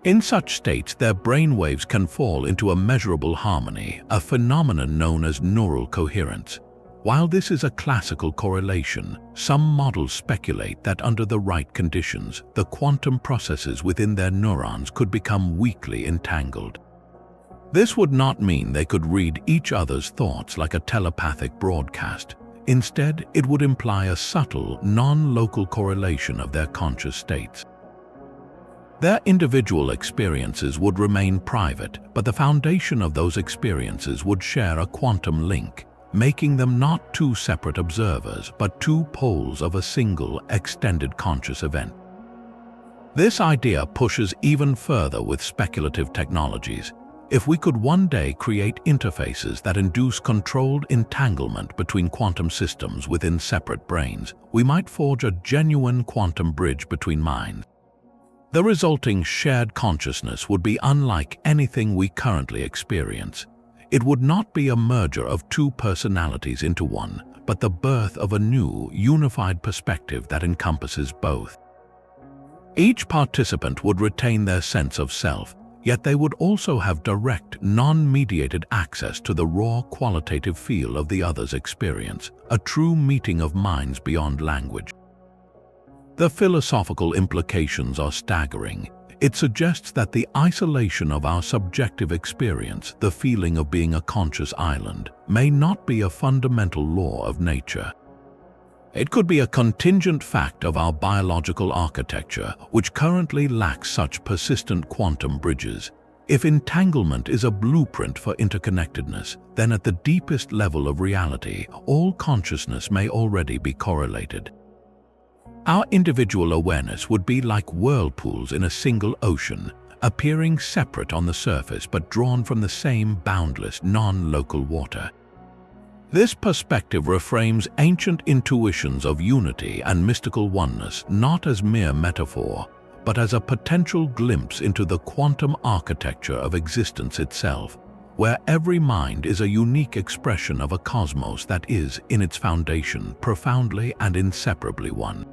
In such states, their brainwaves can fall into a measurable harmony, a phenomenon known as neural coherence. While this is a classical correlation, some models speculate that under the right conditions, the quantum processes within their neurons could become weakly entangled. This would not mean they could read each other's thoughts like a telepathic broadcast. Instead, it would imply a subtle, non-local correlation of their conscious states. Their individual experiences would remain private, but the foundation of those experiences would share a quantum link, making them not two separate observers, but two poles of a single, extended conscious event. This idea pushes even further with speculative technologies. If we could one day create interfaces that induce controlled entanglement between quantum systems within separate brains, we might forge a genuine quantum bridge between minds. The resulting shared consciousness would be unlike anything we currently experience. It would not be a merger of two personalities into one, but the birth of a new, unified perspective that encompasses both. Each participant would retain their sense of self, yet they would also have direct, non-mediated access to the raw qualitative feel of the other's experience, a true meeting of minds beyond language. The philosophical implications are staggering. It suggests that the isolation of our subjective experience, the feeling of being a conscious island, may not be a fundamental law of nature. It could be a contingent fact of our biological architecture, which currently lacks such persistent quantum bridges. If entanglement is a blueprint for interconnectedness, then at the deepest level of reality, all consciousness may already be correlated. Our individual awareness would be like whirlpools in a single ocean, appearing separate on the surface but drawn from the same boundless, non-local water. This perspective reframes ancient intuitions of unity and mystical oneness not as mere metaphor, but as a potential glimpse into the quantum architecture of existence itself, where every mind is a unique expression of a cosmos that is, in its foundation, profoundly and inseparably one.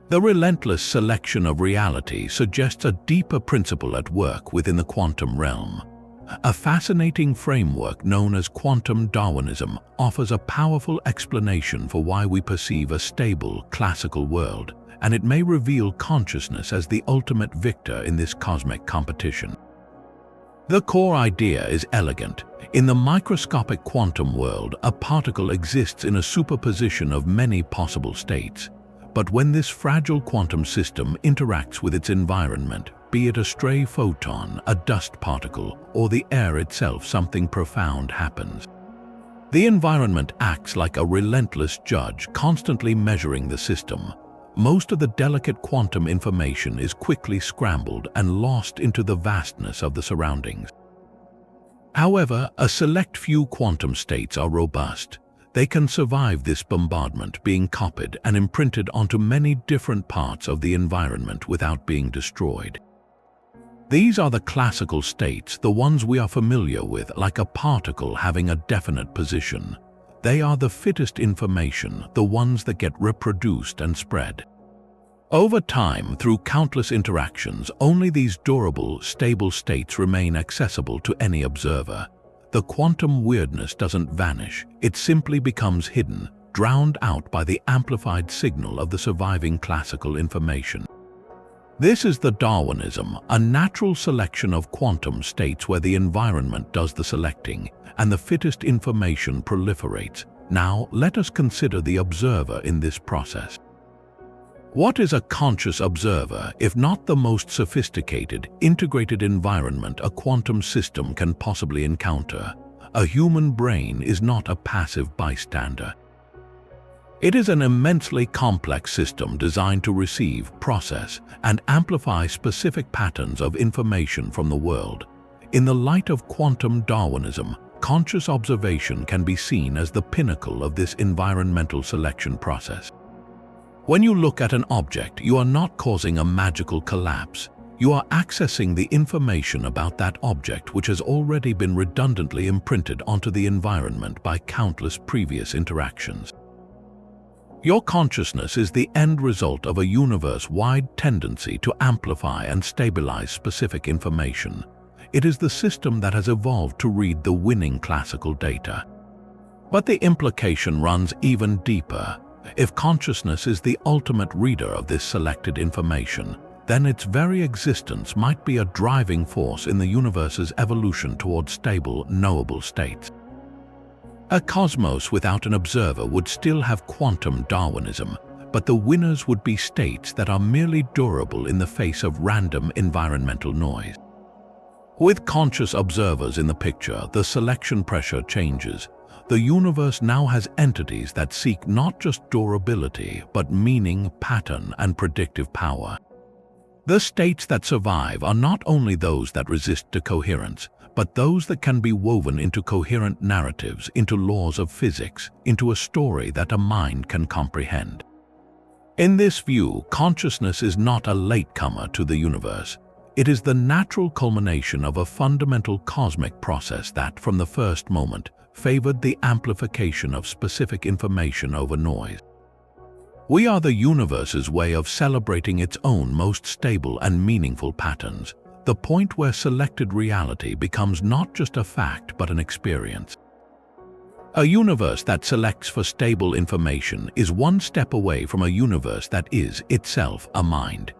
The relentless selection of reality suggests a deeper principle at work within the quantum realm. A fascinating framework known as quantum Darwinism offers a powerful explanation for why we perceive a stable, classical world, and it may reveal consciousness as the ultimate victor in this cosmic competition. The core idea is elegant. In the microscopic quantum world, a particle exists in a superposition of many possible states. But when this fragile quantum system interacts with its environment, be it a stray photon, a dust particle, or the air itself, something profound happens. The environment acts like a relentless judge, constantly measuring the system. Most of the delicate quantum information is quickly scrambled and lost into the vastness of the surroundings. However, a select few quantum states are robust. They can survive this bombardment, being copied and imprinted onto many different parts of the environment without being destroyed. These are the classical states, the ones we are familiar with, like a particle having a definite position. They are the fittest information, the ones that get reproduced and spread. Over time, through countless interactions, only these durable, stable states remain accessible to any observer. The quantum weirdness doesn't vanish, it simply becomes hidden, drowned out by the amplified signal of the surviving classical information. This is the Darwinism, a natural selection of quantum states where the environment does the selecting and the fittest information proliferates. Now, let us consider the observer in this process. What is a conscious observer if not the most sophisticated, integrated environment a quantum system can possibly encounter? A human brain is not a passive bystander. It is an immensely complex system designed to receive, process, and amplify specific patterns of information from the world. In the light of quantum Darwinism, conscious observation can be seen as the pinnacle of this environmental selection process. When you look at an object, you are not causing a magical collapse. You are accessing the information about that object which has already been redundantly imprinted onto the environment by countless previous interactions. Your consciousness is the end result of a universe-wide tendency to amplify and stabilize specific information. It is the system that has evolved to read the winning classical data. But the implication runs even deeper. If consciousness is the ultimate reader of this selected information, then its very existence might be a driving force in the universe's evolution towards stable, knowable states. A cosmos without an observer would still have quantum Darwinism, but the winners would be states that are merely durable in the face of random environmental noise. With conscious observers in the picture, the selection pressure changes. The universe now has entities that seek not just durability, but meaning, pattern, and predictive power. The states that survive are not only those that resist decoherence, but those that can be woven into coherent narratives, into laws of physics, into a story that a mind can comprehend. In this view, consciousness is not a latecomer to the universe. It is the natural culmination of a fundamental cosmic process that, from the first moment, favored the amplification of specific information over noise. We are the universe's way of celebrating its own most stable and meaningful patterns, the point where selected reality becomes not just a fact but an experience. A universe that selects for stable information is one step away from a universe that is itself a mind.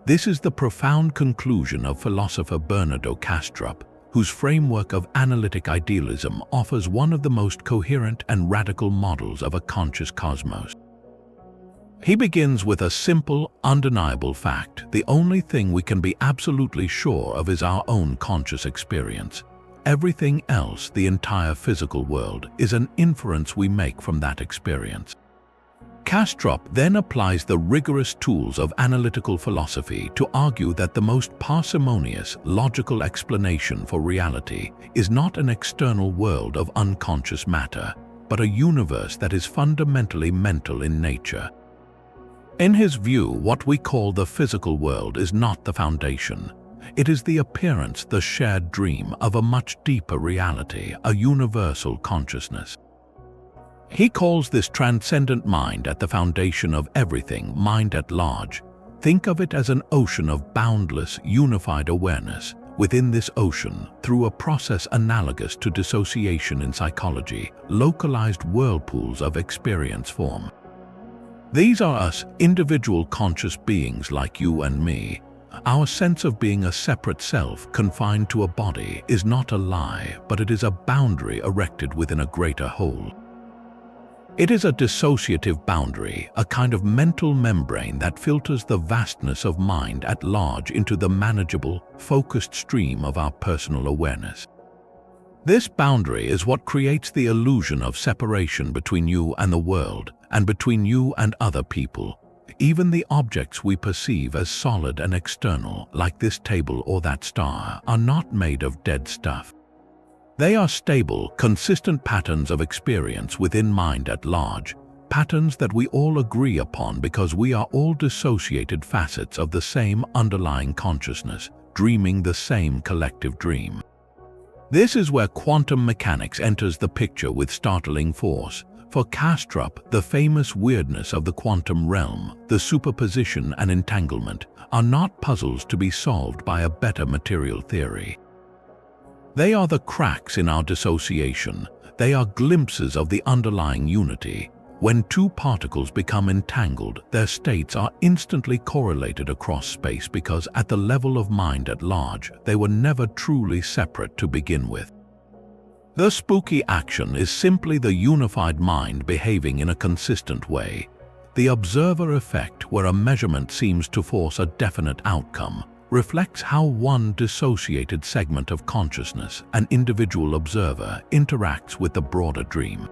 This is the profound conclusion of philosopher Bernardo Kastrup, whose framework of analytic idealism offers one of the most coherent and radical models of a conscious cosmos. He begins with a simple, undeniable fact: the only thing we can be absolutely sure of is our own conscious experience. Everything else, the entire physical world, is an inference we make from that experience. Kastrup then applies the rigorous tools of analytical philosophy to argue that the most parsimonious, logical explanation for reality is not an external world of unconscious matter, but a universe that is fundamentally mental in nature. In his view, what we call the physical world is not the foundation. It is the appearance, the shared dream of a much deeper reality, a universal consciousness. He calls this transcendent mind at the foundation of everything, mind at large. Think of it as an ocean of boundless, unified awareness. Within this ocean, through a process analogous to dissociation in psychology, localized whirlpools of experience form. These are us, individual conscious beings like you and me. Our sense of being a separate self confined to a body is not a lie, but it is a boundary erected within a greater whole. It is a dissociative boundary, a kind of mental membrane that filters the vastness of mind at large into the manageable, focused stream of our personal awareness. This boundary is what creates the illusion of separation between you and the world, and between you and other people. Even the objects we perceive as solid and external, like this table or that star, are not made of dead stuff. They are stable, consistent patterns of experience within mind at large, patterns that we all agree upon because we are all dissociated facets of the same underlying consciousness, dreaming the same collective dream. This is where quantum mechanics enters the picture with startling force. For Kastrup, the famous weirdness of the quantum realm, the superposition and entanglement, are not puzzles to be solved by a better material theory. They are the cracks in our dissociation. They are glimpses of the underlying unity. When two particles become entangled, their states are instantly correlated across space because at the level of mind at large, they were never truly separate to begin with. The spooky action is simply the unified mind behaving in a consistent way. The observer effect, where a measurement seems to force a definite outcome, reflects how one dissociated segment of consciousness, an individual observer, interacts with the broader dream.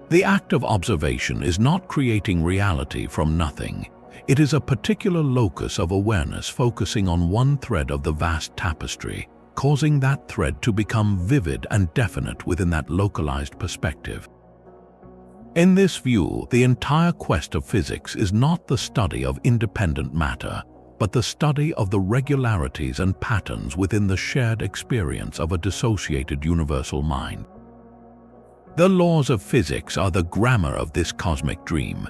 The act of observation is not creating reality from nothing. It is a particular locus of awareness focusing on one thread of the vast tapestry, causing that thread to become vivid and definite within that localized perspective. In this view, the entire quest of physics is not the study of independent matter, but the study of the regularities and patterns within the shared experience of a dissociated universal mind. The laws of physics are the grammar of this cosmic dream.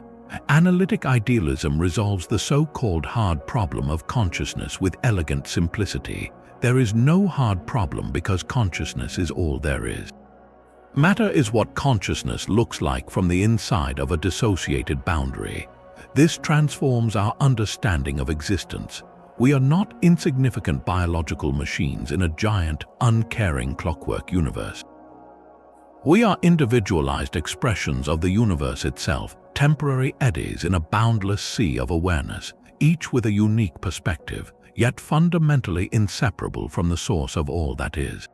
Analytic idealism resolves the so-called hard problem of consciousness with elegant simplicity. There is no hard problem because consciousness is all there is. Matter is what consciousness looks like from the inside of a dissociated boundary. This transforms our understanding of existence. We are not insignificant biological machines in a giant, uncaring clockwork universe. We are individualized expressions of the universe itself, temporary eddies in a boundless sea of awareness, each with a unique perspective, yet fundamentally inseparable from the source of all that is.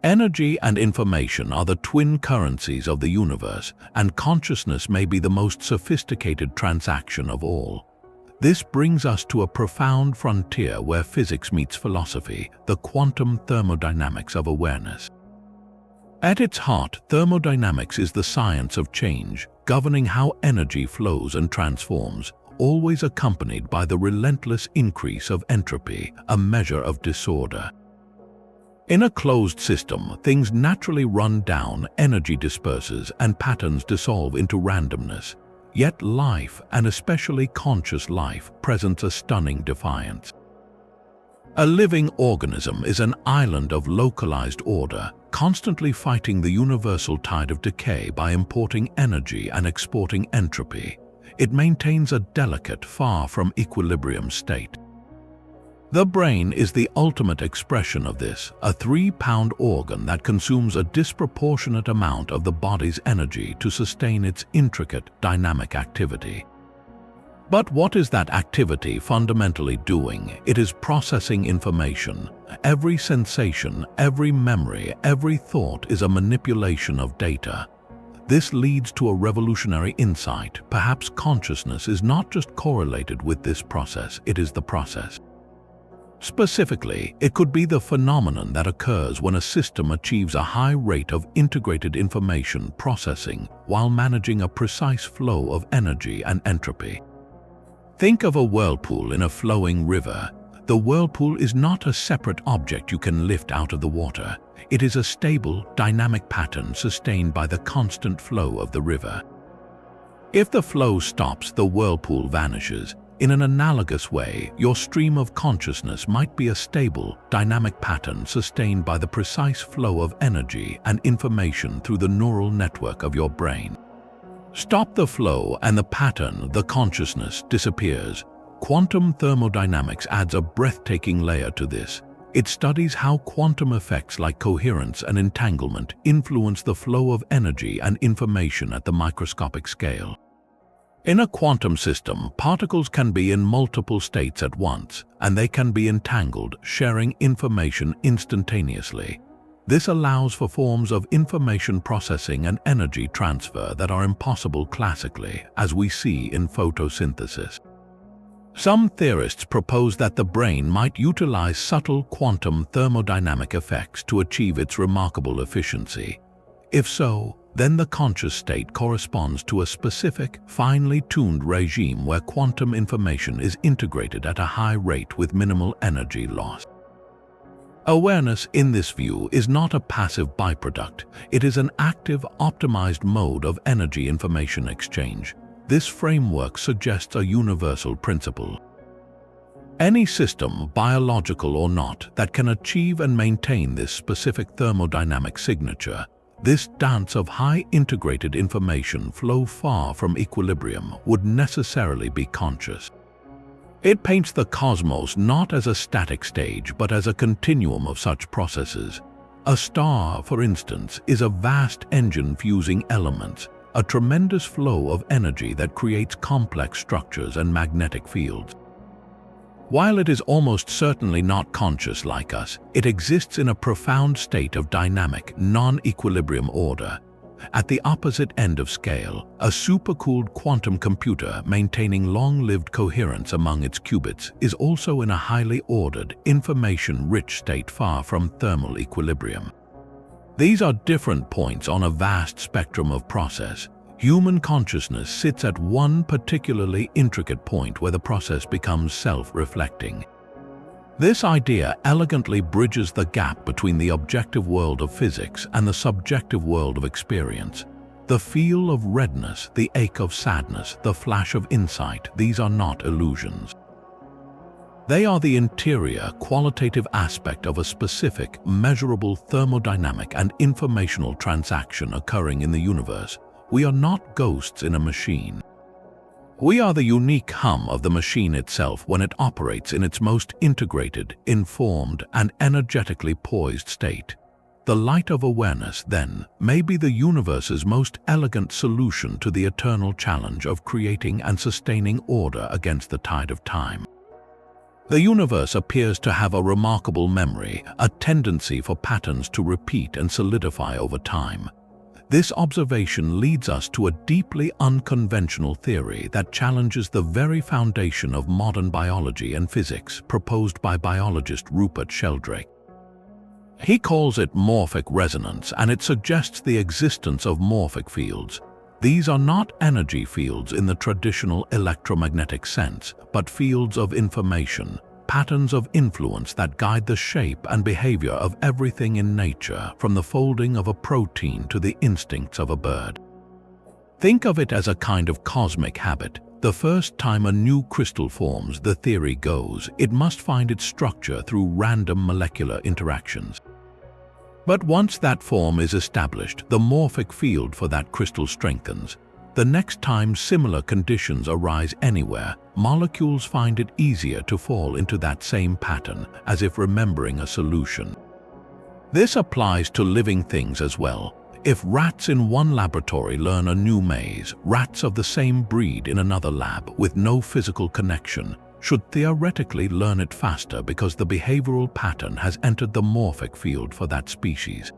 Energy and information are the twin currencies of the universe, and consciousness may be the most sophisticated transaction of all. This brings us to a profound frontier where physics meets philosophy, the quantum thermodynamics of awareness. At its heart, thermodynamics is the science of change, governing how energy flows and transforms, always accompanied by the relentless increase of entropy, a measure of disorder. In a closed system, things naturally run down, energy disperses, and patterns dissolve into randomness. Yet life, and especially conscious life, presents a stunning defiance. A living organism is an island of localized order, constantly fighting the universal tide of decay by importing energy and exporting entropy. It maintains a delicate, far from equilibrium state. The brain is the ultimate expression of this, a 3-pound organ that consumes a disproportionate amount of the body's energy to sustain its intricate, dynamic activity. But what is that activity fundamentally doing? It is processing information. Every sensation, every memory, every thought is a manipulation of data. This leads to a revolutionary insight. Perhaps consciousness is not just correlated with this process, it is the process. Specifically, it could be the phenomenon that occurs when a system achieves a high rate of integrated information processing while managing a precise flow of energy and entropy. Think of a whirlpool in a flowing river. The whirlpool is not a separate object you can lift out of the water. It is a stable, dynamic pattern sustained by the constant flow of the river. If the flow stops, the whirlpool vanishes. In an analogous way, your stream of consciousness might be a stable, dynamic pattern sustained by the precise flow of energy and information through the neural network of your brain. Stop the flow and the pattern, the consciousness, disappears. Quantum thermodynamics adds a breathtaking layer to this. It studies how quantum effects like coherence and entanglement influence the flow of energy and information at the microscopic scale. In a quantum system, particles can be in multiple states at once, and they can be entangled, sharing information instantaneously. This allows for forms of information processing and energy transfer that are impossible classically, as we see in photosynthesis. Some theorists propose that the brain might utilize subtle quantum thermodynamic effects to achieve its remarkable efficiency. If so, then the conscious state corresponds to a specific, finely tuned regime where quantum information is integrated at a high rate with minimal energy loss. Awareness, in this view, is not a passive byproduct. It is an active, optimized mode of energy information exchange. This framework suggests a universal principle. Any system, biological or not, that can achieve and maintain this specific thermodynamic signature, this dance of high integrated information flow far from equilibrium, would necessarily be conscious. It paints the cosmos not as a static stage, but as a continuum of such processes. A star, for instance, is a vast engine fusing elements, a tremendous flow of energy that creates complex structures and magnetic fields. While it is almost certainly not conscious like us, it exists in a profound state of dynamic, non-equilibrium order. At the opposite end of scale, a supercooled quantum computer maintaining long-lived coherence among its qubits is also in a highly ordered, information-rich state far from thermal equilibrium. These are different points on a vast spectrum of process. Human consciousness sits at one particularly intricate point where the process becomes self-reflecting. This idea elegantly bridges the gap between the objective world of physics and the subjective world of experience. The feel of redness, the ache of sadness, the flash of insight, these are not illusions. They are the interior, qualitative aspect of a specific, measurable thermodynamic and informational transaction occurring in the universe. We are not ghosts in a machine. We are the unique hum of the machine itself when it operates in its most integrated, informed, and energetically poised state. The light of awareness, then, may be the universe's most elegant solution to the eternal challenge of creating and sustaining order against the tide of time. The universe appears to have a remarkable memory, a tendency for patterns to repeat and solidify over time. This observation leads us to a deeply unconventional theory that challenges the very foundation of modern biology and physics proposed by biologist Rupert Sheldrake. He calls it morphic resonance, and it suggests the existence of morphic fields. These are not energy fields in the traditional electromagnetic sense, but fields of information, patterns of influence that guide the shape and behavior of everything in nature, from the folding of a protein to the instincts of a bird. Think of it as a kind of cosmic habit. The first time a new crystal forms, the theory goes, it must find its structure through random molecular interactions. But once that form is established, the morphic field for that crystal strengthens. The next time similar conditions arise anywhere, molecules find it easier to fall into that same pattern, as if remembering a solution. This applies to living things as well. If rats in one laboratory learn a new maze, rats of the same breed in another lab with no physical connection should theoretically learn it faster because the behavioral pattern has entered the morphic field for that species.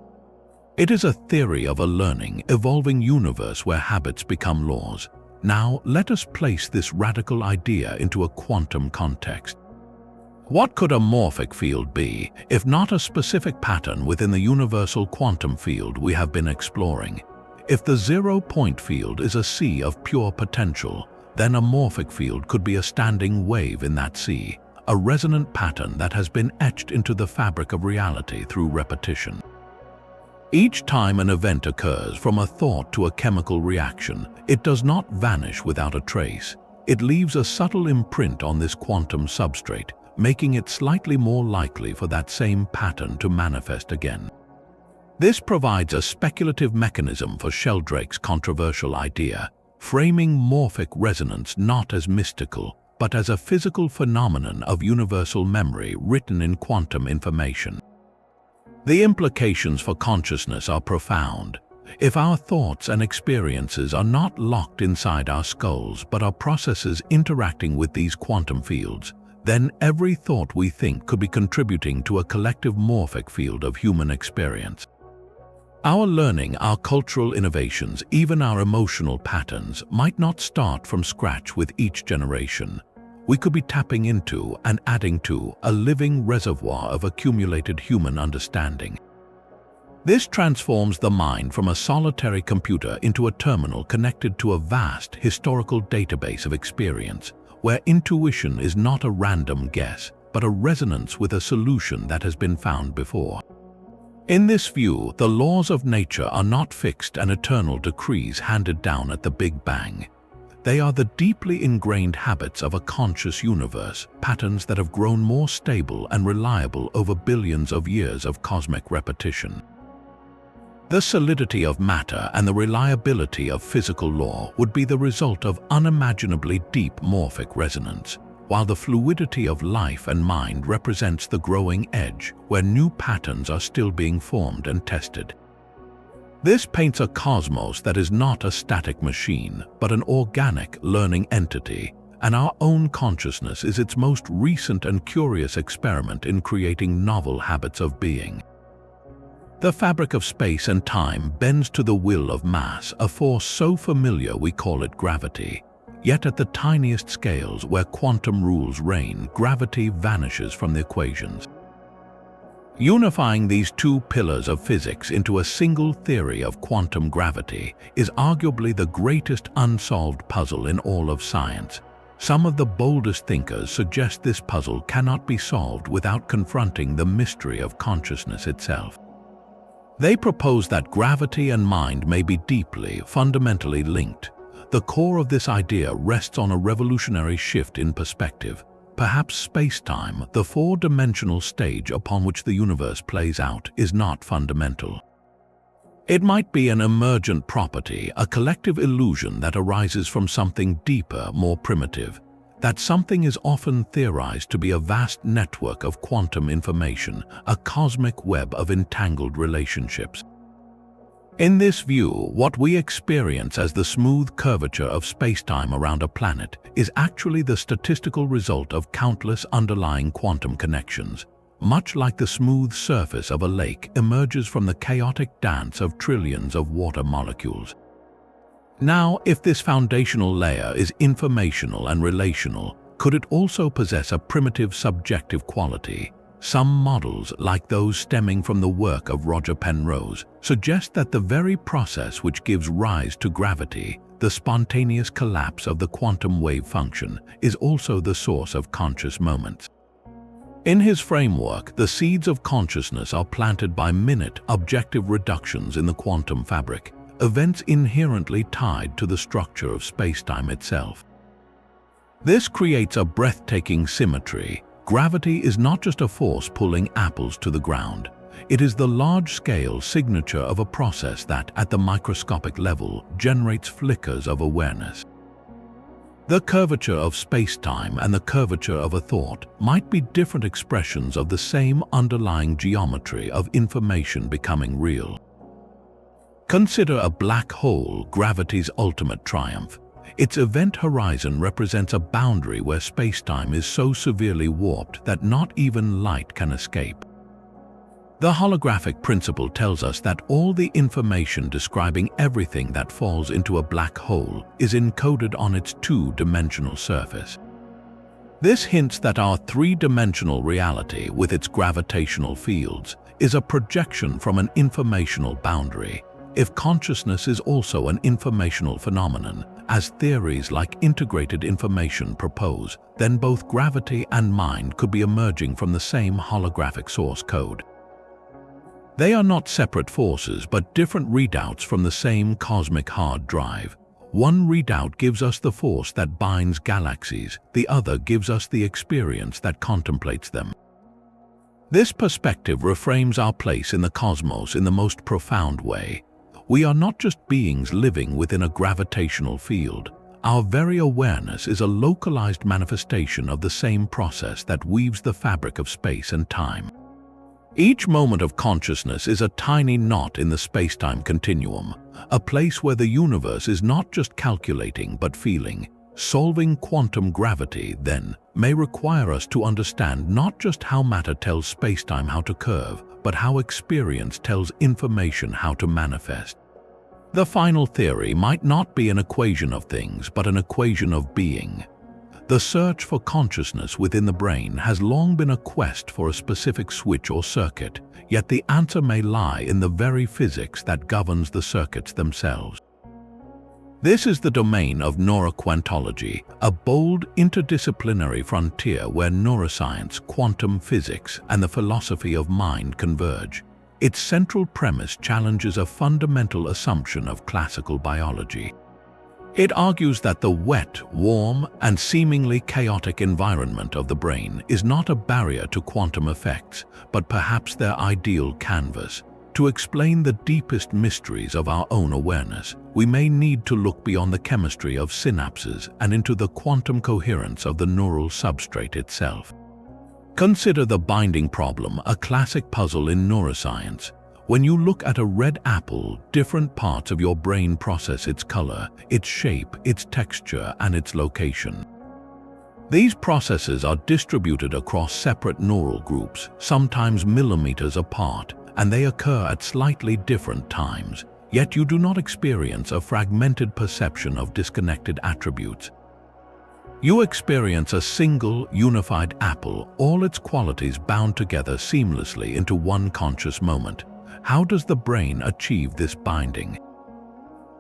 It is a theory of a learning, evolving universe where habits become laws. Now, let us place this radical idea into a quantum context. What could a morphic field be, if not a specific pattern within the universal quantum field we have been exploring? If the zero-point field is a sea of pure potential, then a morphic field could be a standing wave in that sea, a resonant pattern that has been etched into the fabric of reality through repetition. Each time an event occurs, from a thought to a chemical reaction, it does not vanish without a trace. It leaves a subtle imprint on this quantum substrate, making it slightly more likely for that same pattern to manifest again. This provides a speculative mechanism for Sheldrake's controversial idea, framing morphic resonance not as mystical, but as a physical phenomenon of universal memory written in quantum information. The implications for consciousness are profound. If our thoughts and experiences are not locked inside our skulls but are processes interacting with these quantum fields, then every thought we think could be contributing to a collective morphic field of human experience. Our learning, our cultural innovations, even our emotional patterns might not start from scratch with each generation. We could be tapping into and adding to a living reservoir of accumulated human understanding. This transforms the mind from a solitary computer into a terminal connected to a vast historical database of experience, where intuition is not a random guess, but a resonance with a solution that has been found before. In this view, the laws of nature are not fixed and eternal decrees handed down at the Big Bang. They are the deeply ingrained habits of a conscious universe, patterns that have grown more stable and reliable over billions of years of cosmic repetition. The solidity of matter and the reliability of physical law would be the result of unimaginably deep morphic resonance, while the fluidity of life and mind represents the growing edge where new patterns are still being formed and tested. This paints a cosmos that is not a static machine, but an organic, learning entity, and our own consciousness is its most recent and curious experiment in creating novel habits of being. The fabric of space and time bends to the will of mass, a force so familiar we call it gravity. Yet at the tiniest scales where quantum rules reign, gravity vanishes from the equations. Unifying these two pillars of physics into a single theory of quantum gravity is arguably the greatest unsolved puzzle in all of science. Some of the boldest thinkers suggest this puzzle cannot be solved without confronting the mystery of consciousness itself. They propose that gravity and mind may be deeply, fundamentally linked. The core of this idea rests on a revolutionary shift in perspective. Perhaps spacetime, the four-dimensional stage upon which the universe plays out, is not fundamental. It might be an emergent property, a collective illusion that arises from something deeper, more primitive. That something is often theorized to be a vast network of quantum information, a cosmic web of entangled relationships. In this view, what we experience as the smooth curvature of spacetime around a planet is actually the statistical result of countless underlying quantum connections. Much like the smooth surface of a lake emerges from the chaotic dance of trillions of water molecules. Now, if this foundational layer is informational and relational, could it also possess a primitive subjective quality? Some models, like those stemming from the work of Roger Penrose, suggest that the very process which gives rise to gravity, the spontaneous collapse of the quantum wave function, is also the source of conscious moments. In his framework, the seeds of consciousness are planted by minute, objective reductions in the quantum fabric, events inherently tied to the structure of spacetime itself. This creates a breathtaking symmetry. Gravity is not just a force pulling apples to the ground. It is the large-scale signature of a process that, at the microscopic level, generates flickers of awareness. The curvature of space-time and the curvature of a thought might be different expressions of the same underlying geometry of information becoming real. Consider a black hole, gravity's ultimate triumph. Its event horizon represents a boundary where spacetime is so severely warped that not even light can escape. The holographic principle tells us that all the information describing everything that falls into a black hole is encoded on its two-dimensional surface. This hints that our three-dimensional reality, with its gravitational fields, is a projection from an informational boundary. If consciousness is also an informational phenomenon, as theories like integrated information propose, then both gravity and mind could be emerging from the same holographic source code. They are not separate forces, but different readouts from the same cosmic hard drive. One readout gives us the force that binds galaxies, the other gives us the experience that contemplates them. This perspective reframes our place in the cosmos in the most profound way. We are not just beings living within a gravitational field. Our very awareness is a localized manifestation of the same process that weaves the fabric of space and time. Each moment of consciousness is a tiny knot in the space-time continuum, a place where the universe is not just calculating but feeling. Solving quantum gravity, then, may require us to understand not just how matter tells spacetime how to curve, but how experience tells information how to manifest. The final theory might not be an equation of things, but an equation of being. The search for consciousness within the brain has long been a quest for a specific switch or circuit, yet the answer may lie in the very physics that governs the circuits themselves. This is the domain of neuroquantology, a bold interdisciplinary frontier where neuroscience, quantum physics, and the philosophy of mind converge. Its central premise challenges a fundamental assumption of classical biology. It argues that the wet, warm, and seemingly chaotic environment of the brain is not a barrier to quantum effects, but perhaps their ideal canvas. To explain the deepest mysteries of our own awareness, we may need to look beyond the chemistry of synapses and into the quantum coherence of the neural substrate itself. Consider the binding problem, a classic puzzle in neuroscience. When you look at a red apple, different parts of your brain process its color, its shape, its texture, and its location. These processes are distributed across separate neural groups, sometimes millimeters apart, and they occur at slightly different times, yet you do not experience a fragmented perception of disconnected attributes. You experience a single, unified apple, all its qualities bound together seamlessly into one conscious moment. How does the brain achieve this binding?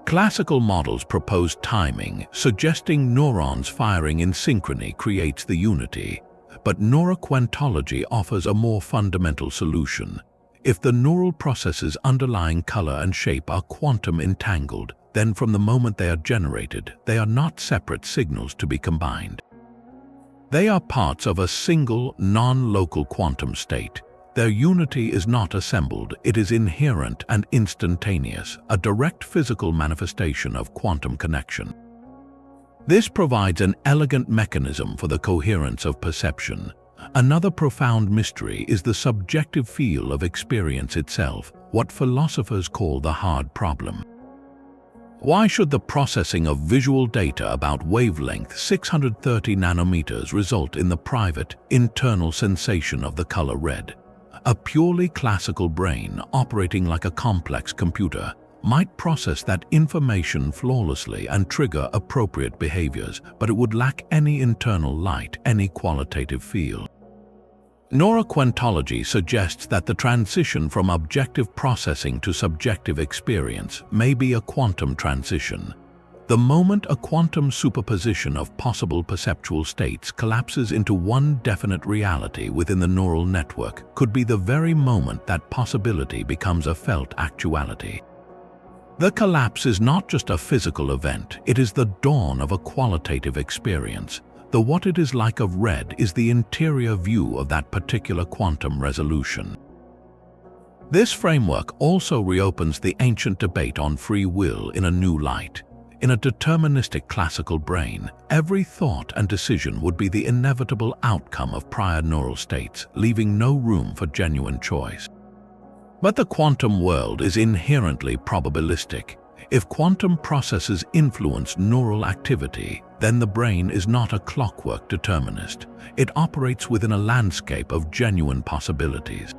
Classical models propose timing, suggesting neurons firing in synchrony creates the unity, but neuroquantology offers a more fundamental solution. If the neural processes underlying color and shape are quantum entangled, then from the moment they are generated, they are not separate signals to be combined. They are parts of a single, non-local quantum state. Their unity is not assembled, it is inherent and instantaneous, a direct physical manifestation of quantum connection. This provides an elegant mechanism for the coherence of perception. Another profound mystery is the subjective feel of experience itself, what philosophers call the hard problem. Why should the processing of visual data about wavelength 630 nanometers result in the private, internal sensation of the color red? A purely classical brain, operating like a complex computer, might process that information flawlessly and trigger appropriate behaviors, but it would lack any internal light, any qualitative feel. Neuroquantology suggests that the transition from objective processing to subjective experience may be a quantum transition. The moment a quantum superposition of possible perceptual states collapses into one definite reality within the neural network could be the very moment that possibility becomes a felt actuality. The collapse is not just a physical event, it is the dawn of a qualitative experience. The what it is like of red is the interior view of that particular quantum resolution. This framework also reopens the ancient debate on free will in a new light. In a deterministic classical brain, every thought and decision would be the inevitable outcome of prior neural states, leaving no room for genuine choice. But the quantum world is inherently probabilistic. If quantum processes influence neural activity, then the brain is not a clockwork determinist. It operates within a landscape of genuine possibilities.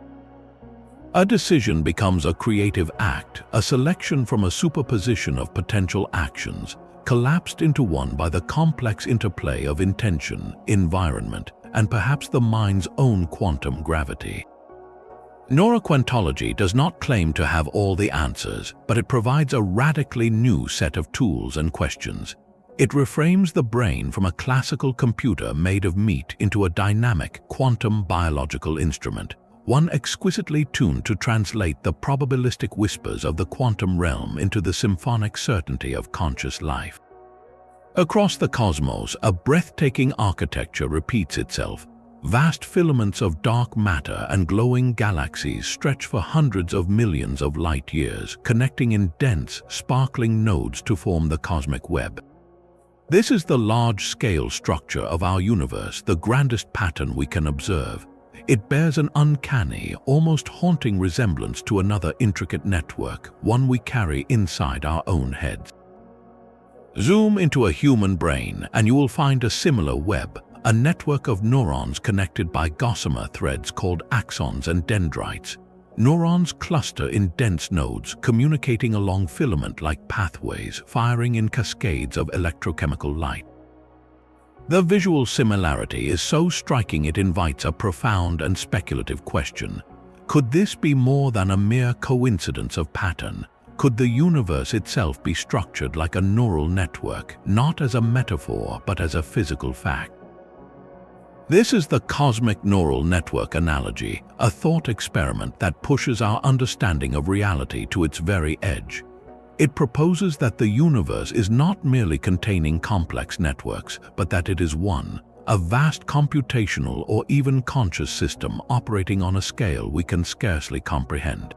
A decision becomes a creative act, a selection from a superposition of potential actions, collapsed into one by the complex interplay of intention, environment, and perhaps the mind's own quantum gravity. Neuroquantology does not claim to have all the answers, but it provides a radically new set of tools and questions. It reframes the brain from a classical computer made of meat into a dynamic, quantum biological instrument, one exquisitely tuned to translate the probabilistic whispers of the quantum realm into the symphonic certainty of conscious life. Across the cosmos, a breathtaking architecture repeats itself. Vast filaments of dark matter and glowing galaxies stretch for hundreds of millions of light years, connecting in dense, sparkling nodes to form the cosmic web. This is the large-scale structure of our universe, the grandest pattern we can observe. It bears an uncanny, almost haunting resemblance to another intricate network, one we carry inside our own heads. Zoom into a human brain and you will find a similar web, a network of neurons connected by gossamer threads called axons and dendrites. Neurons cluster in dense nodes, communicating along filament-like pathways, firing in cascades of electrochemical light. The visual similarity is so striking it invites a profound and speculative question. Could this be more than a mere coincidence of pattern? Could the universe itself be structured like a neural network, not as a metaphor but as a physical fact? This is the cosmic neural network analogy, a thought experiment that pushes our understanding of reality to its very edge. It proposes that the universe is not merely containing complex networks, but that it is one, a vast computational or even conscious system operating on a scale we can scarcely comprehend.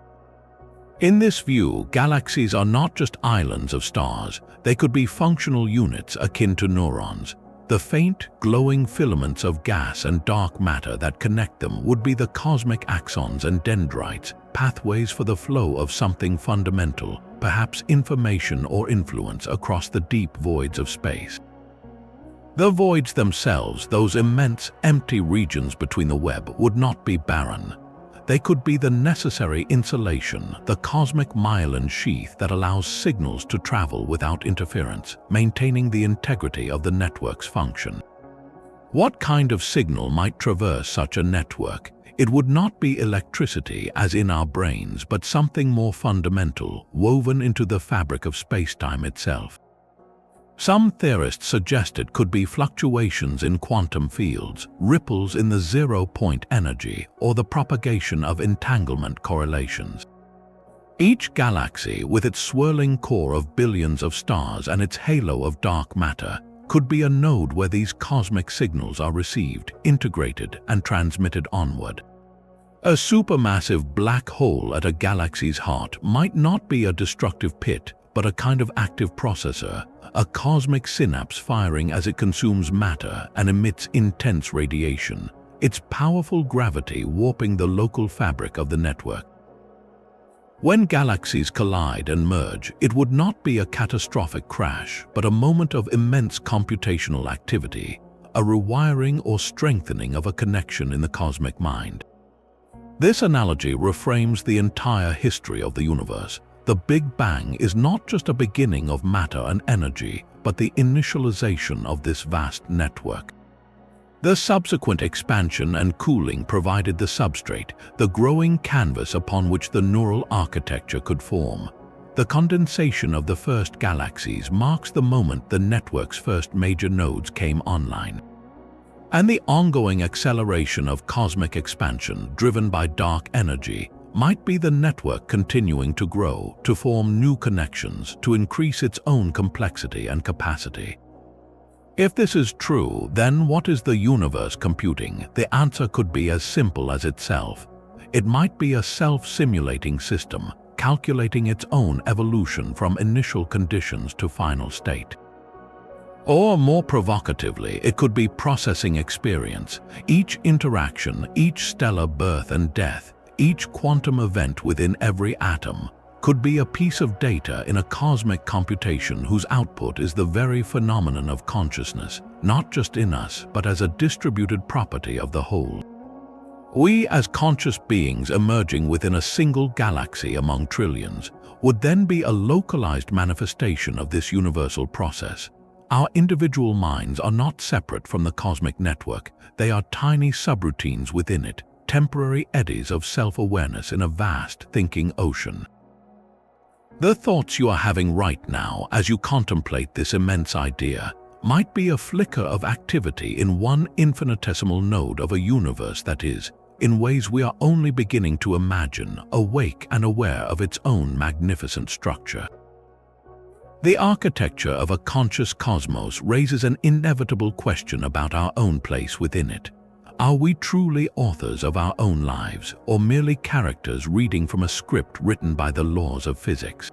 In this view, galaxies are not just islands of stars, they could be functional units akin to neurons. The faint, glowing filaments of gas and dark matter that connect them would be the cosmic axons and dendrites, pathways for the flow of something fundamental, perhaps information or influence across the deep voids of space. The voids themselves, those immense, empty regions between the web, would not be barren. They could be the necessary insulation, the cosmic myelin sheath that allows signals to travel without interference, maintaining the integrity of the network's function. What kind of signal might traverse such a network? It would not be electricity as in our brains, but something more fundamental, woven into the fabric of spacetime itself. Some theorists suggest it could be fluctuations in quantum fields, ripples in the zero-point energy, or the propagation of entanglement correlations. Each galaxy, with its swirling core of billions of stars and its halo of dark matter, could be a node where these cosmic signals are received, integrated, and transmitted onward. A supermassive black hole at a galaxy's heart might not be a destructive pit, but a kind of active processor, a cosmic synapse firing as it consumes matter and emits intense radiation, its powerful gravity warping the local fabric of the network. When galaxies collide and merge, it would not be a catastrophic crash, but a moment of immense computational activity, a rewiring or strengthening of a connection in the cosmic mind. This analogy reframes the entire history of the universe. The Big Bang is not just a beginning of matter and energy, but the initialization of this vast network. The subsequent expansion and cooling provided the substrate, the growing canvas upon which the neural architecture could form. The condensation of the first galaxies marks the moment the network's first major nodes came online. And the ongoing acceleration of cosmic expansion, driven by dark energy, might be the network continuing to grow, to form new connections, to increase its own complexity and capacity. If this is true, then what is the universe computing? The answer could be as simple as itself. It might be a self-simulating system, calculating its own evolution from initial conditions to final state. Or more provocatively, it could be processing experience, each interaction, each stellar birth and death, each quantum event within every atom, could be a piece of data in a cosmic computation whose output is the very phenomenon of consciousness, not just in us, but as a distributed property of the whole. We, as conscious beings emerging within a single galaxy among trillions, would then be a localized manifestation of this universal process. Our individual minds are not separate from the cosmic network, they are tiny subroutines within it, temporary eddies of self-awareness in a vast thinking ocean. The thoughts you are having right now as you contemplate this immense idea might be a flicker of activity in one infinitesimal node of a universe that is, in ways we are only beginning to imagine, awake and aware of its own magnificent structure. The architecture of a conscious cosmos raises an inevitable question about our own place within it. Are we truly authors of our own lives, or merely characters reading from a script written by the laws of physics?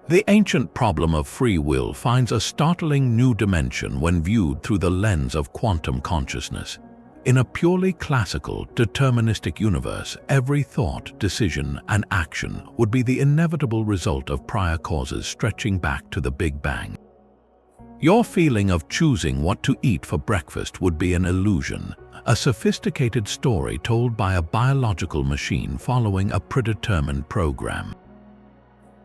The ancient problem of free will finds a startling new dimension when viewed through the lens of quantum consciousness. In a purely classical, deterministic universe, every thought, decision, and action would be the inevitable result of prior causes stretching back to the Big Bang. Your feeling of choosing what to eat for breakfast would be an illusion, a sophisticated story told by a biological machine following a predetermined program.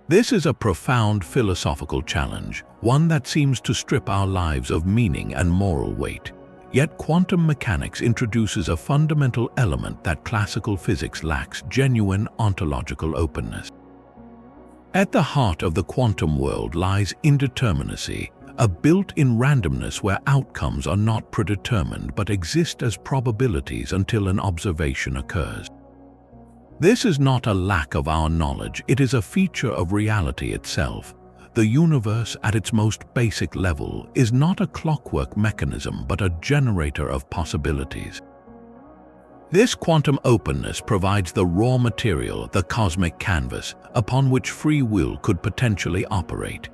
This is a profound philosophical challenge, one that seems to strip our lives of meaning and moral weight. Yet quantum mechanics introduces a fundamental element that classical physics lacks: genuine ontological openness. At the heart of the quantum world lies indeterminacy, a built-in randomness where outcomes are not predetermined but exist as probabilities until an observation occurs. This is not a lack of our knowledge, it is a feature of reality itself. The universe, at its most basic level, is not a clockwork mechanism but a generator of possibilities. This quantum openness provides the raw material, the cosmic canvas, upon which free will could potentially operate.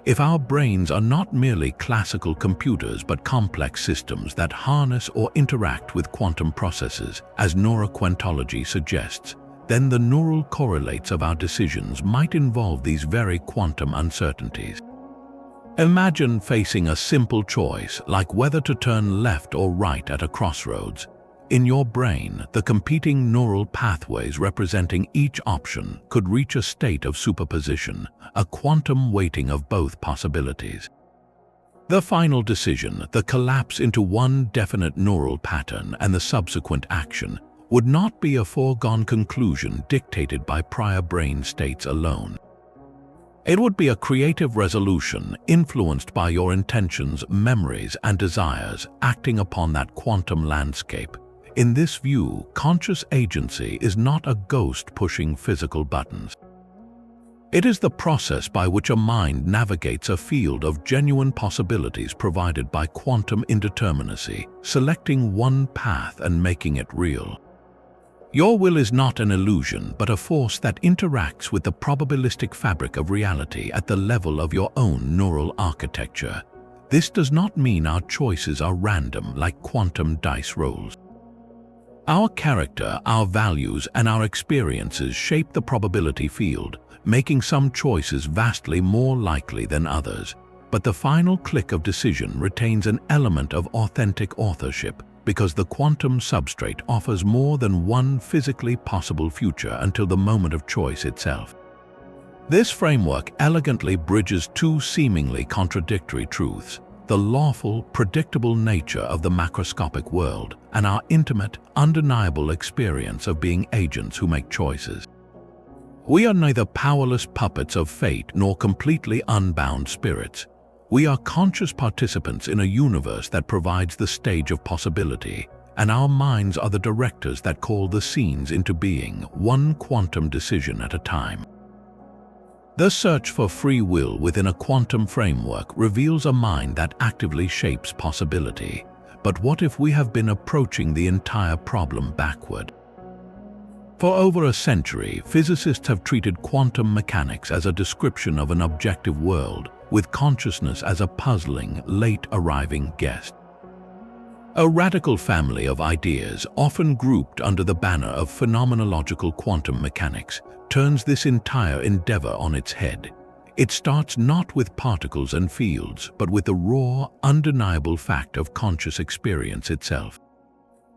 If our brains are not merely classical computers but complex systems that harness or interact with quantum processes, as neuroquantology suggests, then the neural correlates of our decisions might involve these very quantum uncertainties. Imagine facing a simple choice, like whether to turn left or right at a crossroads. In your brain, the competing neural pathways representing each option could reach a state of superposition, a quantum weighting of both possibilities. The final decision, the collapse into one definite neural pattern and the subsequent action, would not be a foregone conclusion dictated by prior brain states alone. It would be a creative resolution influenced by your intentions, memories, and desires acting upon that quantum landscape. In this view, conscious agency is not a ghost pushing physical buttons. It is the process by which a mind navigates a field of genuine possibilities provided by quantum indeterminacy, selecting one path and making it real. Your will is not an illusion, but a force that interacts with the probabilistic fabric of reality at the level of your own neural architecture. This does not mean our choices are random like quantum dice rolls. Our character, our values, and our experiences shape the probability field, making some choices vastly more likely than others. But the final click of decision retains an element of authentic authorship, because the quantum substrate offers more than one physically possible future until the moment of choice itself. This framework elegantly bridges two seemingly contradictory truths: the lawful, predictable nature of the macroscopic world and our intimate, undeniable experience of being agents who make choices. We are neither powerless puppets of fate nor completely unbound spirits. We are conscious participants in a universe that provides the stage of possibility, and our minds are the directors that call the scenes into being, one quantum decision at a time. The search for free will within a quantum framework reveals a mind that actively shapes possibility. But what if we have been approaching the entire problem backward? For over a century, physicists have treated quantum mechanics as a description of an objective world, with consciousness as a puzzling, late-arriving guest. A radical family of ideas, often grouped under the banner of phenomenological quantum mechanics, turns this entire endeavor on its head. It starts not with particles and fields, but with the raw, undeniable fact of conscious experience itself.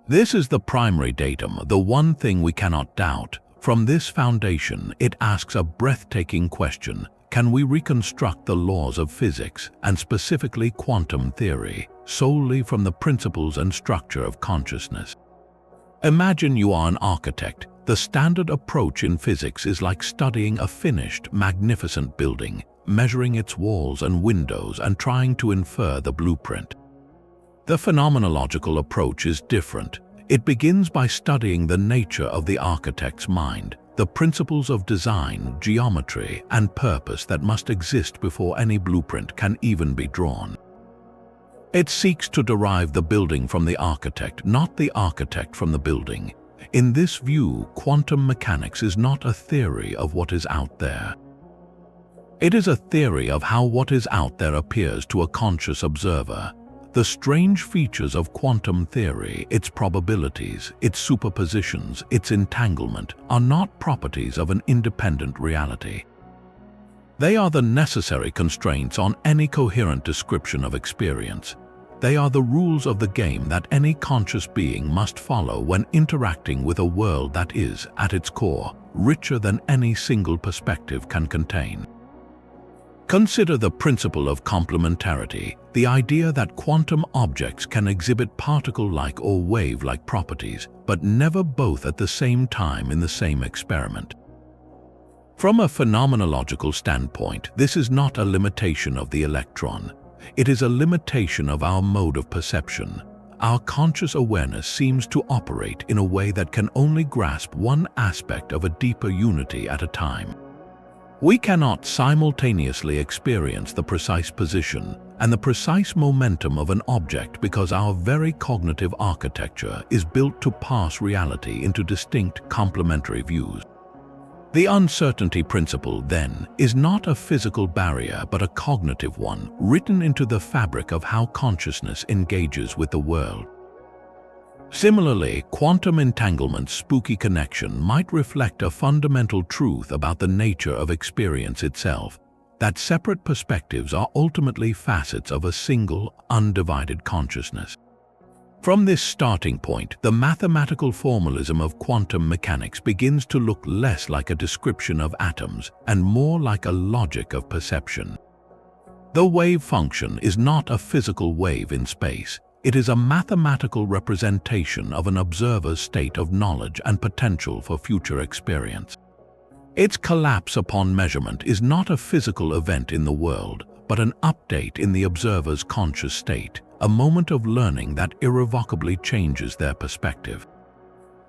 This is the primary datum, the one thing we cannot doubt. From this foundation, it asks a breathtaking question: can we reconstruct the laws of physics, and specifically quantum theory, solely from the principles and structure of consciousness? Imagine you are an architect. The standard approach in physics is like studying a finished, magnificent building, measuring its walls and windows and trying to infer the blueprint. The phenomenological approach is different. It begins by studying the nature of the architect's mind, the principles of design, geometry, and purpose that must exist before any blueprint can even be drawn. It seeks to derive the building from the architect, not the architect from the building. In this view, quantum mechanics is not a theory of what is out there. It is a theory of how what is out there appears to a conscious observer. The strange features of quantum theory, its probabilities, its superpositions, its entanglement, are not properties of an independent reality. They are the necessary constraints on any coherent description of experience. They are the rules of the game that any conscious being must follow when interacting with a world that is, at its core, richer than any single perspective can contain. Consider the principle of complementarity, the idea that quantum objects can exhibit particle-like or wave-like properties, but never both at the same time in the same experiment. From a phenomenological standpoint, this is not a limitation of the electron. It is a limitation of our mode of perception. Our conscious awareness seems to operate in a way that can only grasp one aspect of a deeper unity at a time. We cannot simultaneously experience the precise position and the precise momentum of an object because our very cognitive architecture is built to parse reality into distinct complementary views. The uncertainty principle, then, is not a physical barrier but a cognitive one, written into the fabric of how consciousness engages with the world. Similarly, quantum entanglement's spooky connection might reflect a fundamental truth about the nature of experience itself, that separate perspectives are ultimately facets of a single, undivided consciousness. From this starting point, the mathematical formalism of quantum mechanics begins to look less like a description of atoms and more like a logic of perception. The wave function is not a physical wave in space. It is a mathematical representation of an observer's state of knowledge and potential for future experience. Its collapse upon measurement is not a physical event in the world, but an update in the observer's conscious state, a moment of learning that irrevocably changes their perspective.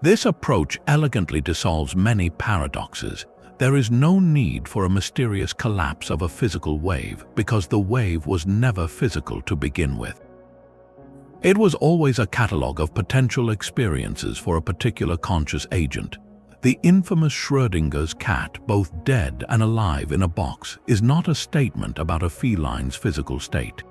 This approach elegantly dissolves many paradoxes. There is no need for a mysterious collapse of a physical wave because the wave was never physical to begin with. It was always a catalogue of potential experiences for a particular conscious agent. The infamous Schrödinger's cat, both dead and alive in a box, is not a statement about a feline's physical state.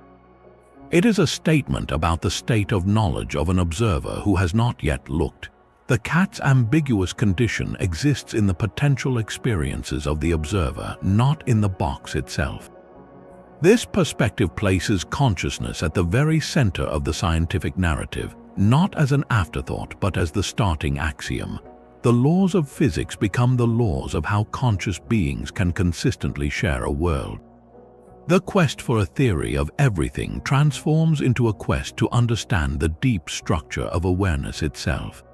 It is a statement about the state of knowledge of an observer who has not yet looked. The cat's ambiguous condition exists in the potential experiences of the observer, not in the box itself. This perspective places consciousness at the very center of the scientific narrative, not as an afterthought but as the starting axiom. The laws of physics become the laws of how conscious beings can consistently share a world. The quest for a theory of everything transforms into a quest to understand the deep structure of awareness itself.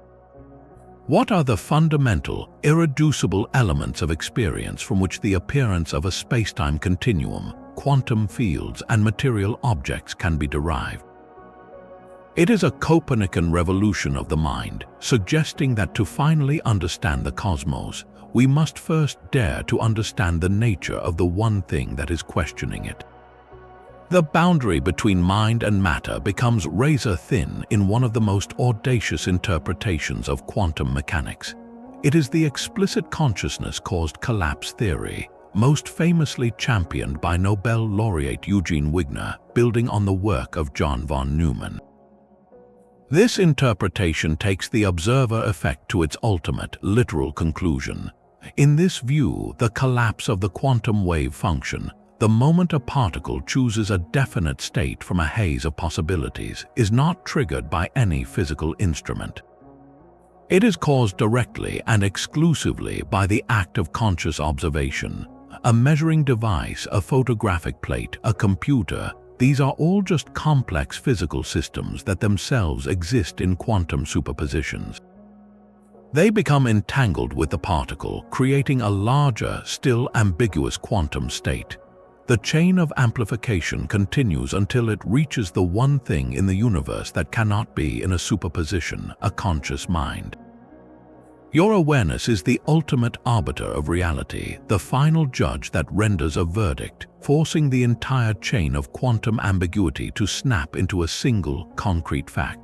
What are the fundamental, irreducible elements of experience from which the appearance of a spacetime continuum, quantum fields, and material objects can be derived? It is a Copernican revolution of the mind, suggesting that to finally understand the cosmos, we must first dare to understand the nature of the one thing that is questioning it. The boundary between mind and matter becomes razor-thin in one of the most audacious interpretations of quantum mechanics. It is the explicit consciousness-caused collapse theory, most famously championed by Nobel laureate Eugene Wigner, building on the work of John von Neumann. This interpretation takes the observer effect to its ultimate, literal conclusion. In this view, the collapse of the quantum wave function, the moment a particle chooses a definite state from a haze of possibilities, is not triggered by any physical instrument. It is caused directly and exclusively by the act of conscious observation. A measuring device, a photographic plate, a computer, these are all just complex physical systems that themselves exist in quantum superpositions. They become entangled with the particle, creating a larger, still ambiguous quantum state. The chain of amplification continues until it reaches the one thing in the universe that cannot be in a superposition, a conscious mind. Your awareness is the ultimate arbiter of reality, the final judge that renders a verdict, forcing the entire chain of quantum ambiguity to snap into a single, concrete fact.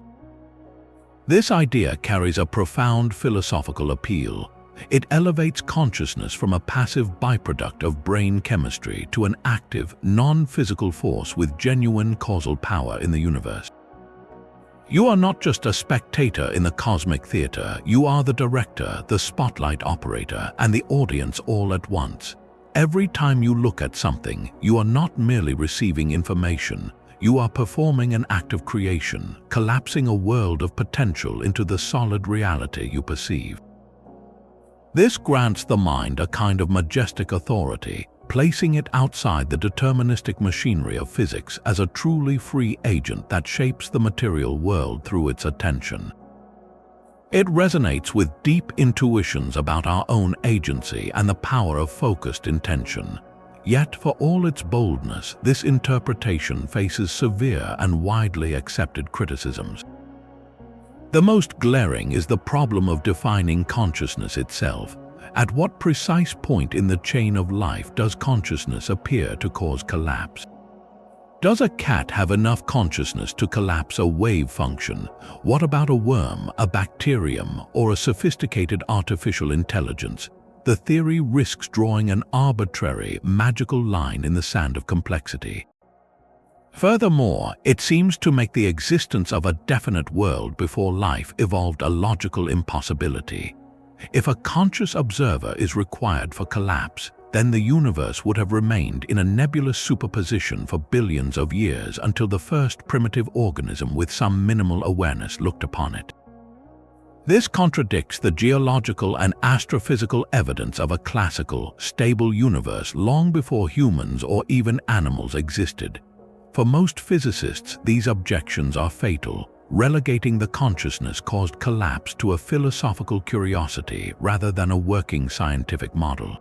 This idea carries a profound philosophical appeal. It elevates consciousness from a passive byproduct of brain chemistry to an active, non-physical force with genuine causal power in the universe. You are not just a spectator in the cosmic theater, you are the director, the spotlight operator, and the audience all at once. Every time you look at something, you are not merely receiving information, you are performing an act of creation, collapsing a world of potential into the solid reality you perceive. This grants the mind a kind of majestic authority, placing it outside the deterministic machinery of physics as a truly free agent that shapes the material world through its attention. It resonates with deep intuitions about our own agency and the power of focused intention. Yet, for all its boldness, this interpretation faces severe and widely accepted criticisms. The most glaring is the problem of defining consciousness itself. At what precise point in the chain of life does consciousness appear to cause collapse? Does a cat have enough consciousness to collapse a wave function? What about a worm, a bacterium, or a sophisticated artificial intelligence? The theory risks drawing an arbitrary, magical line in the sand of complexity. Furthermore, it seems to make the existence of a definite world before life evolved a logical impossibility. If a conscious observer is required for collapse, then the universe would have remained in a nebulous superposition for billions of years until the first primitive organism with some minimal awareness looked upon it. This contradicts the geological and astrophysical evidence of a classical, stable universe long before humans or even animals existed. For most physicists, these objections are fatal, relegating the consciousness-caused collapse to a philosophical curiosity rather than a working scientific model.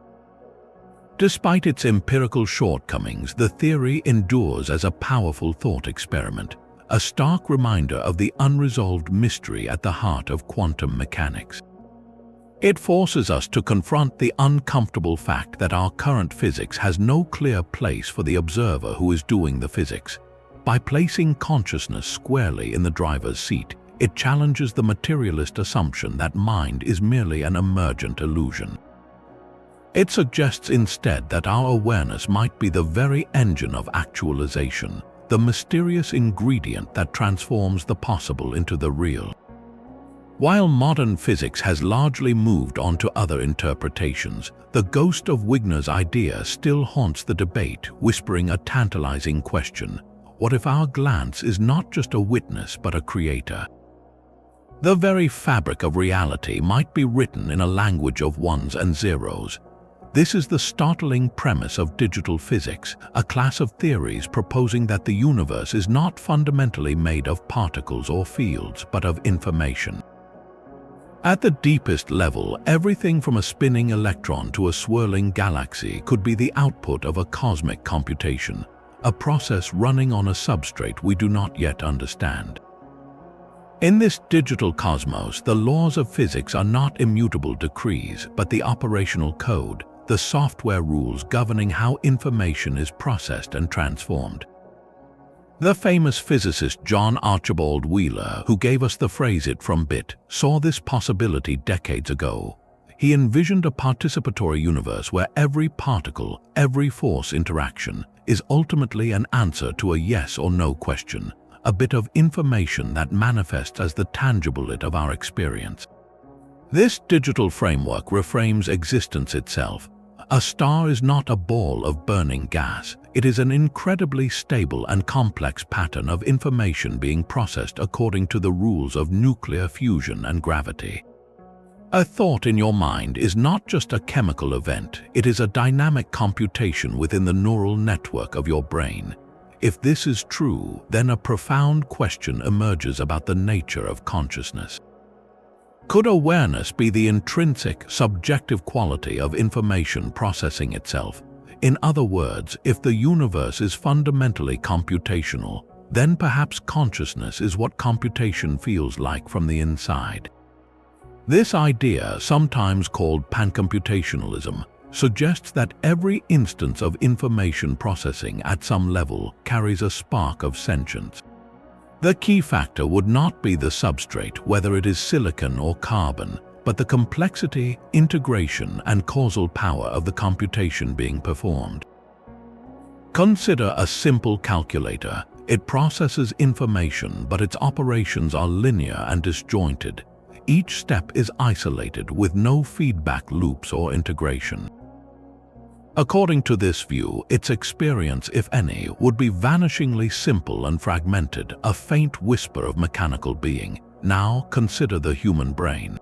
Despite its empirical shortcomings, the theory endures as a powerful thought experiment, a stark reminder of the unresolved mystery at the heart of quantum mechanics. It forces us to confront the uncomfortable fact that our current physics has no clear place for the observer who is doing the physics. By placing consciousness squarely in the driver's seat, it challenges the materialist assumption that mind is merely an emergent illusion. It suggests instead that our awareness might be the very engine of actualization, the mysterious ingredient that transforms the possible into the real. While modern physics has largely moved on to other interpretations, the ghost of Wigner's idea still haunts the debate, whispering a tantalizing question: what if our glance is not just a witness but a creator? The very fabric of reality might be written in a language of ones and zeros. This is the startling premise of digital physics, a class of theories proposing that the universe is not fundamentally made of particles or fields, but of information. At the deepest level, everything from a spinning electron to a swirling galaxy could be the output of a cosmic computation, a process running on a substrate we do not yet understand. In this digital cosmos, the laws of physics are not immutable decrees, but the operational code, the software rules governing how information is processed and transformed. The famous physicist John Archibald Wheeler, who gave us the phrase "it from bit," saw this possibility decades ago. He envisioned a participatory universe where every particle, every force interaction, is ultimately an answer to a yes or no question, a bit of information that manifests as the tangible it of our experience. This digital framework reframes existence itself. A star is not a ball of burning gas. It is an incredibly stable and complex pattern of information being processed according to the rules of nuclear fusion and gravity. A thought in your mind is not just a chemical event, it is a dynamic computation within the neural network of your brain. If this is true, then a profound question emerges about the nature of consciousness. Could awareness be the intrinsic, subjective quality of information processing itself? In other words, if the universe is fundamentally computational, then perhaps consciousness is what computation feels like from the inside. This idea, sometimes called pancomputationalism, suggests that every instance of information processing at some level carries a spark of sentience. The key factor would not be the substrate, whether it is silicon or carbon, but the complexity, integration, and causal power of the computation being performed. Consider a simple calculator. It processes information, but its operations are linear and disjointed. Each step is isolated with no feedback loops or integration. According to this view, its experience, if any, would be vanishingly simple and fragmented, a faint whisper of mechanical being. Now consider the human brain.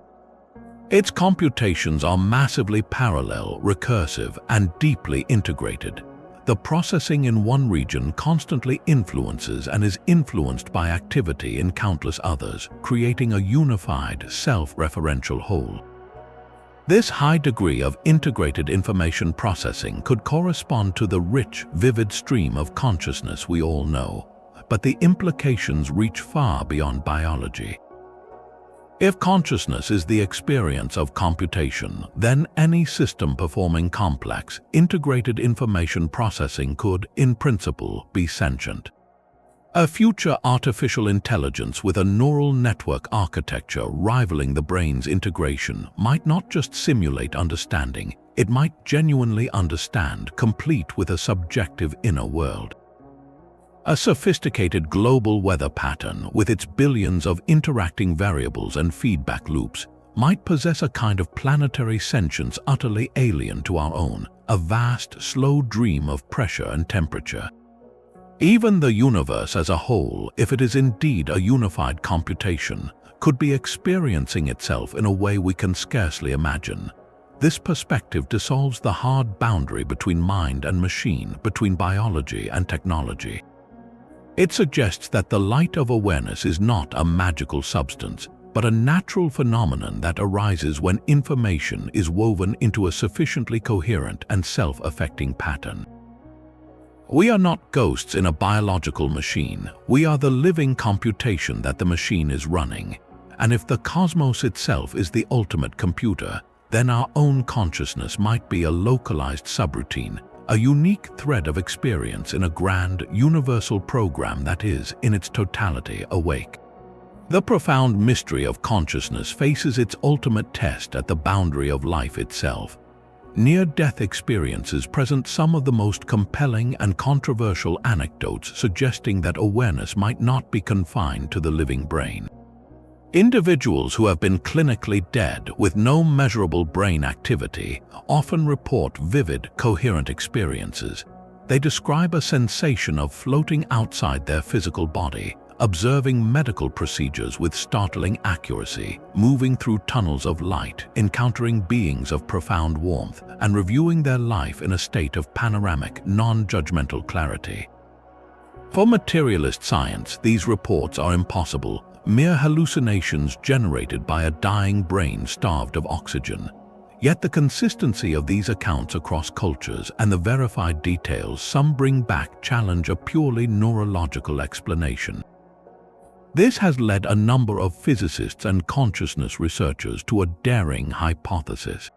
Its computations are massively parallel, recursive, and deeply integrated. The processing in one region constantly influences and is influenced by activity in countless others, creating a unified, self-referential whole. This high degree of integrated information processing could correspond to the rich, vivid stream of consciousness we all know, but the implications reach far beyond biology. If consciousness is the experience of computation, then any system performing complex, integrated information processing could, in principle, be sentient. A future artificial intelligence with a neural network architecture rivaling the brain's integration might not just simulate understanding, it might genuinely understand, complete with a subjective inner world. A sophisticated global weather pattern, with its billions of interacting variables and feedback loops, might possess a kind of planetary sentience utterly alien to our own, a vast, slow dream of pressure and temperature. Even the universe as a whole, if it is indeed a unified computation, could be experiencing itself in a way we can scarcely imagine. This perspective dissolves the hard boundary between mind and machine, between biology and technology. It suggests that the light of awareness is not a magical substance, but a natural phenomenon that arises when information is woven into a sufficiently coherent and self-affecting pattern. We are not ghosts in a biological machine, we are the living computation that the machine is running. And if the cosmos itself is the ultimate computer, then our own consciousness might be a localized subroutine, a unique thread of experience in a grand, universal program that is, in its totality, awake. The profound mystery of consciousness faces its ultimate test at the boundary of life itself. Near-death experiences present some of the most compelling and controversial anecdotes suggesting that awareness might not be confined to the living brain. Individuals who have been clinically dead with no measurable brain activity often report vivid, coherent experiences. They describe a sensation of floating outside their physical body, observing medical procedures with startling accuracy, moving through tunnels of light, encountering beings of profound warmth, and reviewing their life in a state of panoramic, non-judgmental clarity. For materialist science, these reports are impossible, mere hallucinations generated by a dying brain starved of oxygen. Yet the consistency of these accounts across cultures and the verified details some bring back challenge a purely neurological explanation. This has led a number of physicists and consciousness researchers to a daring hypothesis.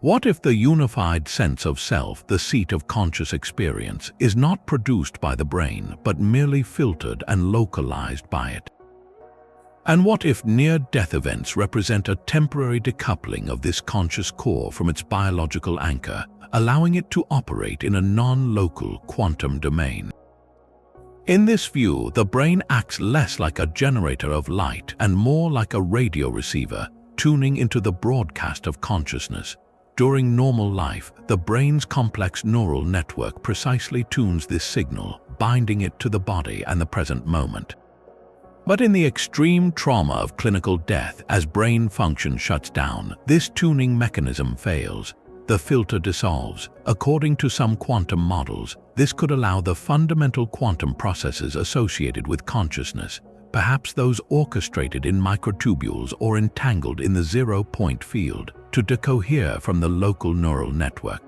What if the unified sense of self, the seat of conscious experience, is not produced by the brain, but merely filtered and localized by it? And what if near-death events represent a temporary decoupling of this conscious core from its biological anchor, allowing it to operate in a non-local quantum domain? In this view, the brain acts less like a generator of light and more like a radio receiver, tuning into the broadcast of consciousness. During normal life, the brain's complex neural network precisely tunes this signal, binding it to the body and the present moment. But in the extreme trauma of clinical death, as brain function shuts down, this tuning mechanism fails. The filter dissolves. According to some quantum models, this could allow the fundamental quantum processes associated with consciousness, perhaps those orchestrated in microtubules or entangled in the zero-point field, to decohere from the local neural network.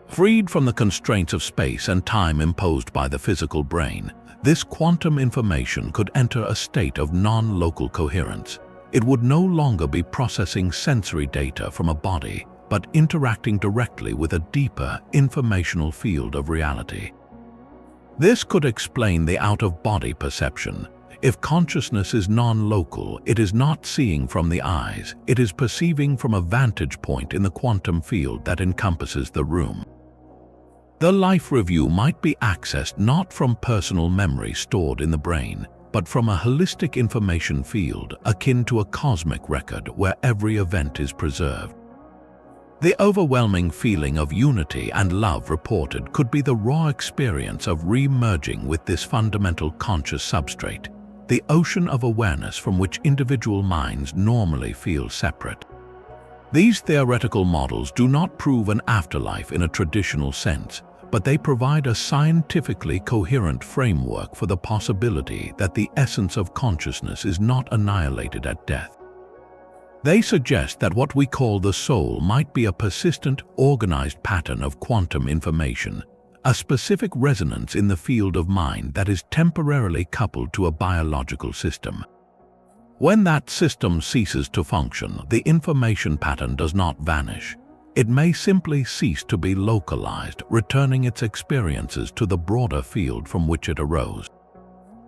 Freed from the constraints of space and time imposed by the physical brain, this quantum information could enter a state of non-local coherence. It would no longer be processing sensory data from a body, but interacting directly with a deeper, informational field of reality. This could explain the out-of-body perception. If consciousness is non-local, it is not seeing from the eyes, it is perceiving from a vantage point in the quantum field that encompasses the room. The life review might be accessed not from personal memory stored in the brain, but from a holistic information field akin to a cosmic record where every event is preserved. The overwhelming feeling of unity and love reported could be the raw experience of re-merging with this fundamental conscious substrate, the ocean of awareness from which individual minds normally feel separate. These theoretical models do not prove an afterlife in a traditional sense, but they provide a scientifically coherent framework for the possibility that the essence of consciousness is not annihilated at death. They suggest that what we call the soul might be a persistent, organized pattern of quantum information, a specific resonance in the field of mind that is temporarily coupled to a biological system. When that system ceases to function, the information pattern does not vanish. It may simply cease to be localized, returning its experiences to the broader field from which it arose.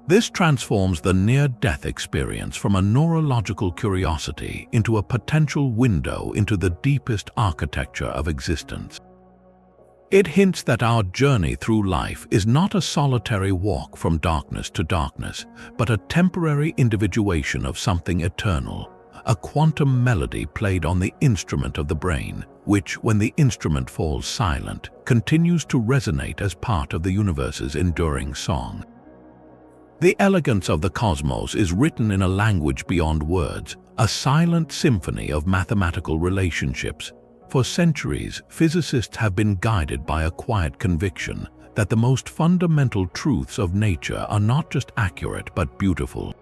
This transforms the near-death experience from a neurological curiosity into a potential window into the deepest architecture of existence. It hints that our journey through life is not a solitary walk from darkness to darkness, but a temporary individuation of something eternal, a quantum melody played on the instrument of the brain, which, when the instrument falls silent, continues to resonate as part of the universe's enduring song. The elegance of the cosmos is written in a language beyond words, a silent symphony of mathematical relationships. For centuries, physicists have been guided by a quiet conviction that the most fundamental truths of nature are not just accurate but beautiful.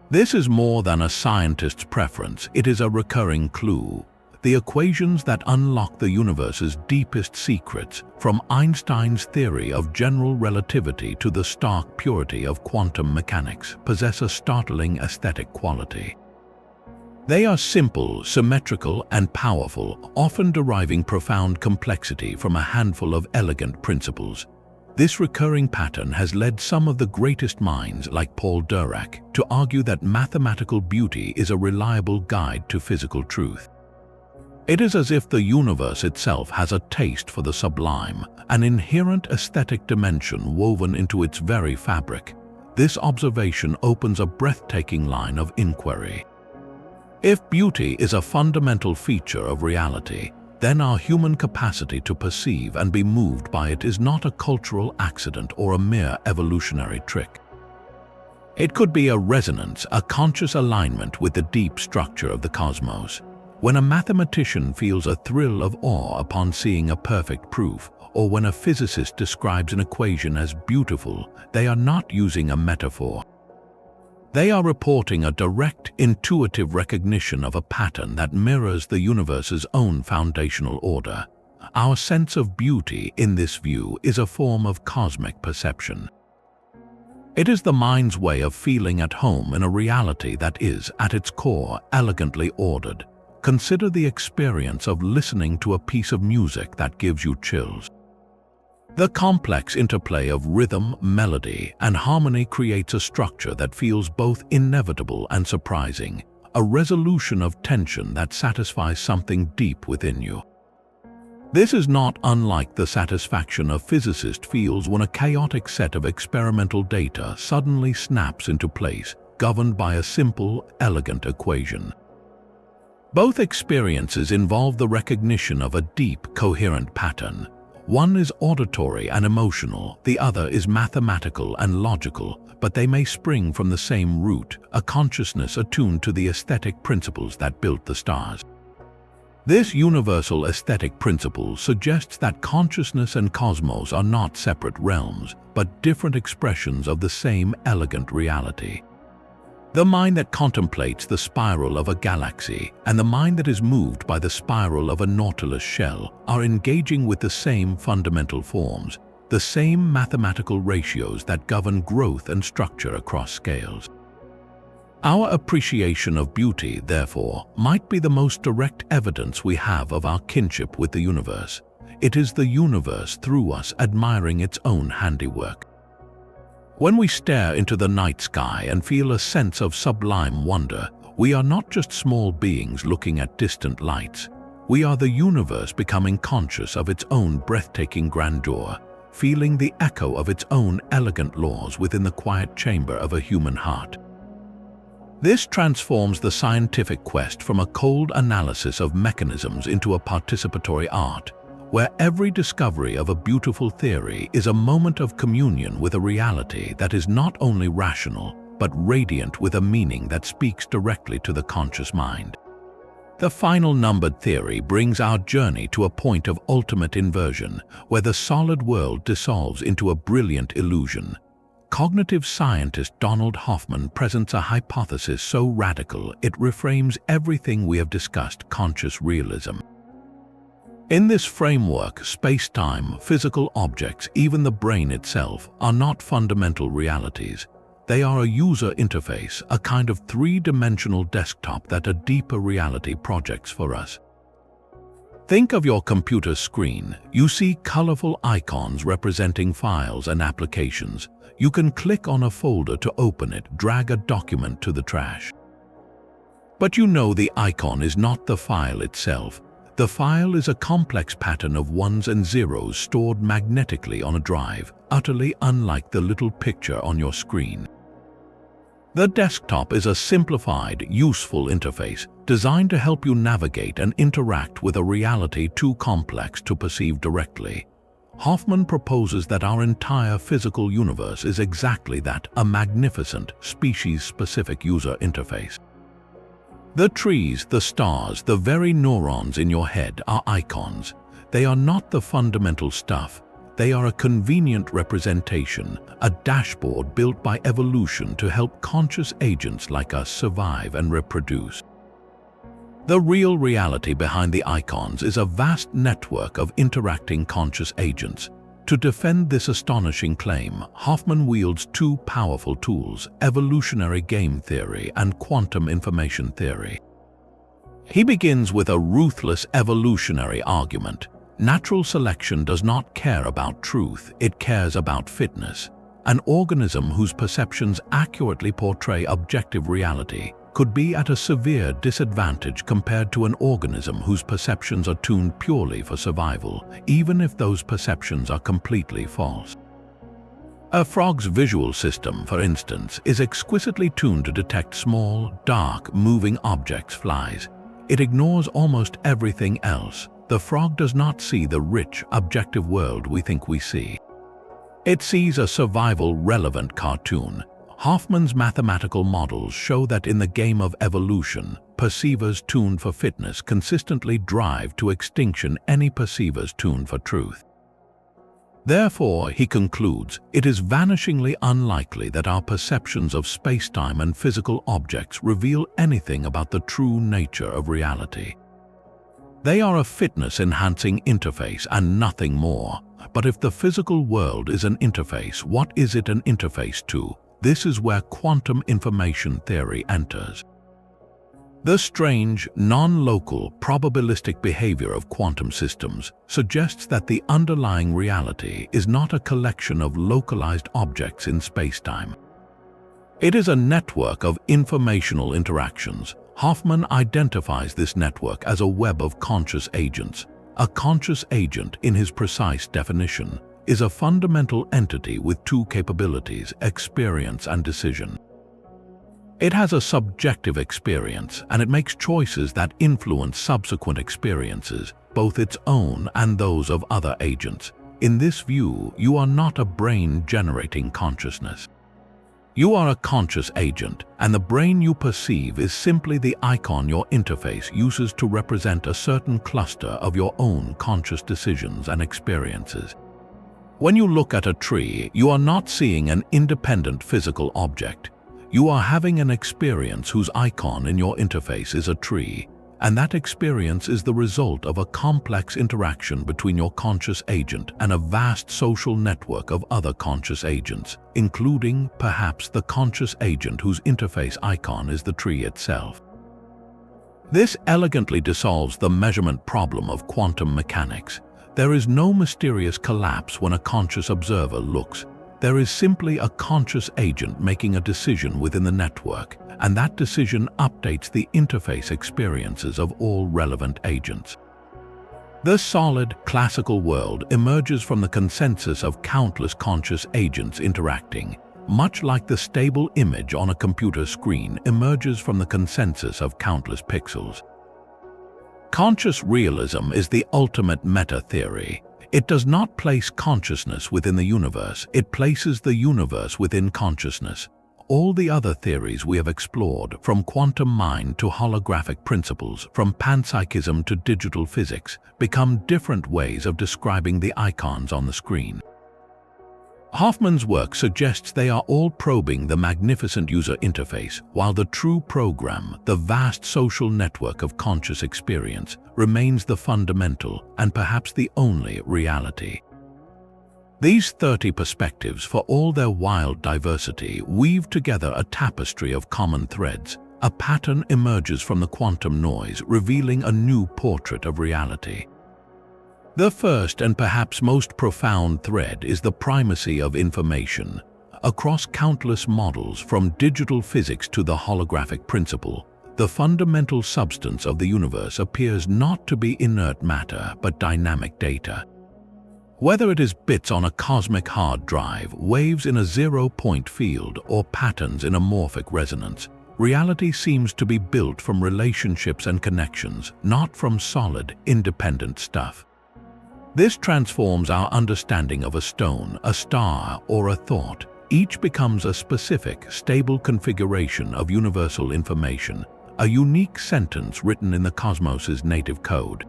This is more than a scientist's preference, it is a recurring clue. The equations that unlock the universe's deepest secrets, from Einstein's theory of general relativity to the stark purity of quantum mechanics, possess a startling aesthetic quality. They are simple, symmetrical, and powerful, often deriving profound complexity from a handful of elegant principles. This recurring pattern has led some of the greatest minds, like Paul Dirac, to argue that mathematical beauty is a reliable guide to physical truth. It is as if the universe itself has a taste for the sublime, an inherent aesthetic dimension woven into its very fabric. This observation opens a breathtaking line of inquiry. If beauty is a fundamental feature of reality, then our human capacity to perceive and be moved by it is not a cultural accident or a mere evolutionary trick. It could be a resonance, a conscious alignment with the deep structure of the cosmos. When a mathematician feels a thrill of awe upon seeing a perfect proof, or when a physicist describes an equation as beautiful, they are not using a metaphor. They are reporting a direct, intuitive recognition of a pattern that mirrors the universe's own foundational order. Our sense of beauty in this view is a form of cosmic perception. It is the mind's way of feeling at home in a reality that is, at its core, elegantly ordered. Consider the experience of listening to a piece of music that gives you chills. The complex interplay of rhythm, melody, and harmony creates a structure that feels both inevitable and surprising, a resolution of tension that satisfies something deep within you. This is not unlike the satisfaction a physicist feels when a chaotic set of experimental data suddenly snaps into place, governed by a simple, elegant equation. Both experiences involve the recognition of a deep, coherent pattern. One is auditory and emotional, the other is mathematical and logical, but they may spring from the same root, a consciousness attuned to the aesthetic principles that built the stars. This universal aesthetic principle suggests that consciousness and cosmos are not separate realms, but different expressions of the same elegant reality. The mind that contemplates the spiral of a galaxy and the mind that is moved by the spiral of a nautilus shell are engaging with the same fundamental forms, the same mathematical ratios that govern growth and structure across scales. Our appreciation of beauty, therefore, might be the most direct evidence we have of our kinship with the universe. It is the universe through us admiring its own handiwork. When we stare into the night sky and feel a sense of sublime wonder, we are not just small beings looking at distant lights. We are the universe becoming conscious of its own breathtaking grandeur, feeling the echo of its own elegant laws within the quiet chamber of a human heart. This transforms the scientific quest from a cold analysis of mechanisms into a participatory art, where every discovery of a beautiful theory is a moment of communion with a reality that is not only rational, but radiant with a meaning that speaks directly to the conscious mind. The final numbered theory brings our journey to a point of ultimate inversion, where the solid world dissolves into a brilliant illusion. Cognitive scientist Donald Hoffman presents a hypothesis so radical it reframes everything we have discussed: conscious realism. In this framework, space-time, physical objects, even the brain itself, are not fundamental realities. They are a user interface, a kind of three-dimensional desktop that a deeper reality projects for us. Think of your computer screen. You see colorful icons representing files and applications. You can click on a folder to open it, drag a document to the trash. But you know the icon is not the file itself. The file is a complex pattern of ones and zeros stored magnetically on a drive, utterly unlike the little picture on your screen. The desktop is a simplified, useful interface designed to help you navigate and interact with a reality too complex to perceive directly. Hoffman proposes that our entire physical universe is exactly that, a magnificent, species-specific user interface. The trees, the stars, the very neurons in your head are icons. They are not the fundamental stuff. They are a convenient representation, a dashboard built by evolution to help conscious agents like us survive and reproduce. The real reality behind the icons is a vast network of interacting conscious agents. To defend this astonishing claim, Hoffman wields two powerful tools: evolutionary game theory and quantum information theory. He begins with a ruthless evolutionary argument. Natural selection does not care about truth, it cares about fitness. An organism whose perceptions accurately portray objective reality could be at a severe disadvantage compared to an organism whose perceptions are tuned purely for survival, even if those perceptions are completely false. A frog's visual system, for instance, is exquisitely tuned to detect small, dark, moving objects, flies. It ignores almost everything else. The frog does not see the rich, objective world we think we see. It sees a survival-relevant cartoon. Hoffman's mathematical models show that in the game of evolution, perceivers tuned for fitness consistently drive to extinction any perceivers tuned for truth. Therefore, he concludes, it is vanishingly unlikely that our perceptions of spacetime and physical objects reveal anything about the true nature of reality. They are a fitness-enhancing interface and nothing more. But if the physical world is an interface, what is it an interface to? This is where quantum information theory enters. The strange, non-local, probabilistic behavior of quantum systems suggests that the underlying reality is not a collection of localized objects in spacetime. It is a network of informational interactions. Hoffman identifies this network as a web of conscious agents. A conscious agent, in his precise definition, is a fundamental entity with two capabilities: experience and decision. It has a subjective experience, and it makes choices that influence subsequent experiences, both its own and those of other agents. In this view, you are not a brain-generating consciousness. You are a conscious agent, and the brain you perceive is simply the icon your interface uses to represent a certain cluster of your own conscious decisions and experiences. When you look at a tree, you are not seeing an independent physical object. You are having an experience whose icon in your interface is a tree, and that experience is the result of a complex interaction between your conscious agent and a vast social network of other conscious agents, including, perhaps, the conscious agent whose interface icon is the tree itself. This elegantly dissolves the measurement problem of quantum mechanics. There is no mysterious collapse when a conscious observer looks. There is simply a conscious agent making a decision within the network, and that decision updates the interface experiences of all relevant agents. The solid, classical world emerges from the consensus of countless conscious agents interacting. much like the stable image on a computer screen, emerges from the consensus of countless pixels. Conscious realism is the ultimate meta-theory. It does not place consciousness within the universe, it places the universe within consciousness. All the other theories we have explored, from quantum mind to holographic principles, from panpsychism to digital physics, become different ways of describing the icons on the screen. Hoffman's work suggests they are all probing the magnificent user interface, while the true program, the vast social network of conscious experience, remains the fundamental and perhaps the only reality. These 30 perspectives, for all their wild diversity, weave together a tapestry of common threads. A pattern emerges from the quantum noise, revealing a new portrait of reality. The first and perhaps most profound thread is the primacy of information. Across countless models, from digital physics to the holographic principle, the fundamental substance of the universe appears not to be inert matter but dynamic data. Whether it is bits on a cosmic hard drive, waves in a zero-point field, or patterns in a morphic resonance, reality seems to be built from relationships and connections, not from solid, independent stuff. This transforms our understanding of a stone, a star, or a thought. Each becomes a specific, stable configuration of universal information, a unique sentence written in the cosmos's native code.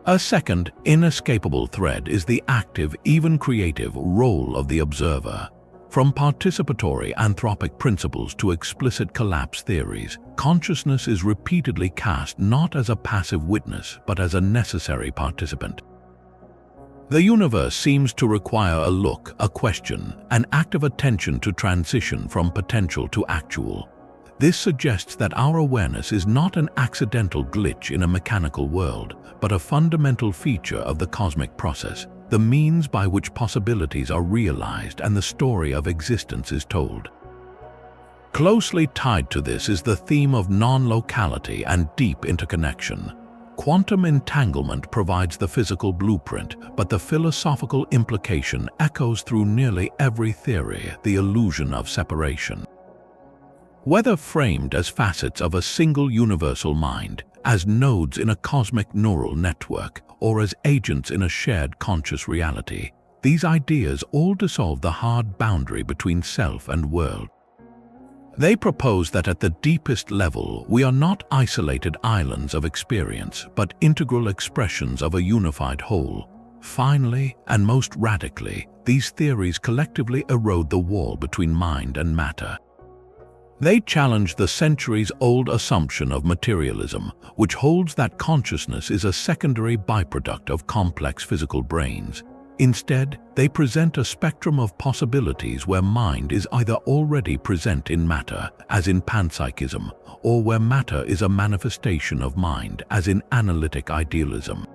A second, inescapable thread is the active, even creative, role of the observer. From participatory anthropic principles to explicit collapse theories, consciousness is repeatedly cast not as a passive witness, but as a necessary participant. The universe seems to require a look, a question, an active attention to transition from potential to actual. This suggests that our awareness is not an accidental glitch in a mechanical world, but a fundamental feature of the cosmic process, the means by which possibilities are realized and the story of existence is told. Closely tied to this is the theme of non-locality and deep interconnection. Quantum entanglement provides the physical blueprint, but the philosophical implication echoes through nearly every theory, the illusion of separation. Whether framed as facets of a single universal mind, as nodes in a cosmic neural network, or as agents in a shared conscious reality, these ideas all dissolve the hard boundary between self and world. They propose that at the deepest level, we are not isolated islands of experience, but integral expressions of a unified whole. Finally, and most radically, these theories collectively erode the wall between mind and matter. They challenge the centuries-old assumption of materialism, which holds that consciousness is a secondary byproduct of complex physical brains. Instead, they present a spectrum of possibilities where mind is either already present in matter, as in panpsychism, or where matter is a manifestation of mind, as in analytic idealism.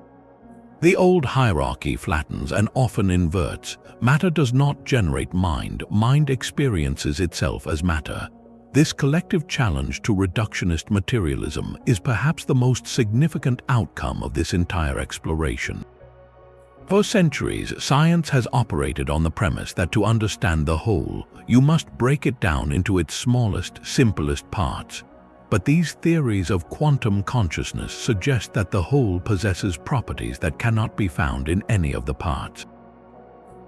The old hierarchy flattens and often inverts. Matter does not generate mind, mind experiences itself as matter. This collective challenge to reductionist materialism is perhaps the most significant outcome of this entire exploration. For centuries, science has operated on the premise that to understand the whole, you must break it down into its smallest, simplest parts. But these theories of quantum consciousness suggest that the whole possesses properties that cannot be found in any of the parts.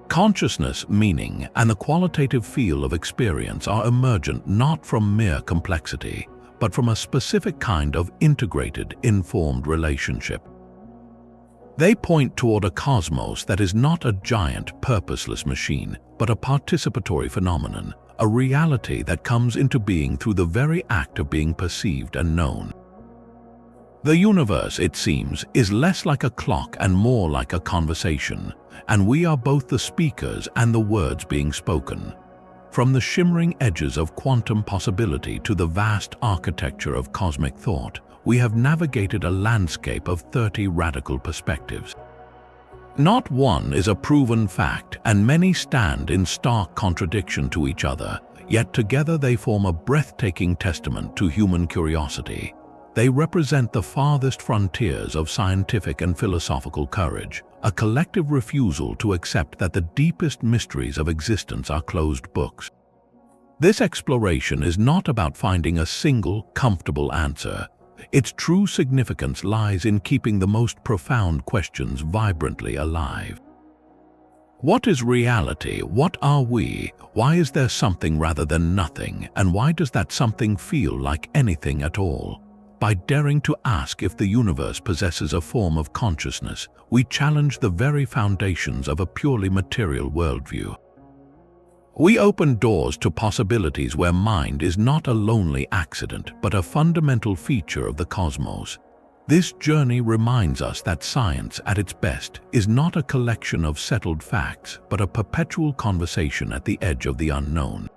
Consciousness, meaning, and the qualitative feel of experience are emergent not from mere complexity, but from a specific kind of integrated, informed relationship. They point toward a cosmos that is not a giant, purposeless machine, but a participatory phenomenon, a reality that comes into being through the very act of being perceived and known. The universe, it seems, is less like a clock and more like a conversation, and we are both the speakers and the words being spoken. From the shimmering edges of quantum possibility to the vast architecture of cosmic thought, we have navigated a landscape of 30 radical perspectives. Not one is a proven fact, and many stand in stark contradiction to each other, yet together they form a breathtaking testament to human curiosity. They represent the farthest frontiers of scientific and philosophical courage, a collective refusal to accept that the deepest mysteries of existence are closed books. This exploration is not about finding a single, comfortable answer. Its true significance lies in keeping the most profound questions vibrantly alive. What is reality? What are we? Why is there something rather than nothing? And why does that something feel like anything at all? By daring to ask if the universe possesses a form of consciousness, we challenge the very foundations of a purely material worldview. We open doors to possibilities where mind is not a lonely accident, but a fundamental feature of the cosmos. This journey reminds us that science, at its best, is not a collection of settled facts, but a perpetual conversation at the edge of the unknown.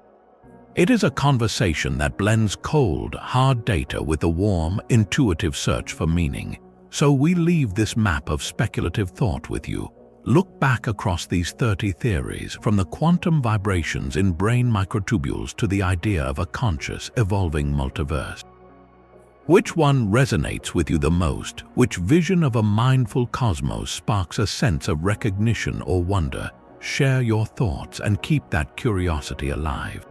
It is a conversation that blends cold, hard data with a warm, intuitive search for meaning. So we leave this map of speculative thought with you. Look back across these 30 theories, from the quantum vibrations in brain microtubules to the idea of a conscious, evolving multiverse. Which one resonates with you the most? Which vision of a mindful cosmos sparks a sense of recognition or wonder? Share your thoughts and keep that curiosity alive.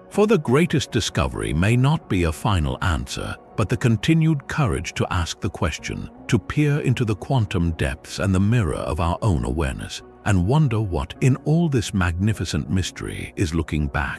For the greatest discovery may not be a final answer, but the continued courage to ask the question, to peer into the quantum depths and the mirror of our own awareness, and wonder what, in all this magnificent mystery, is looking back.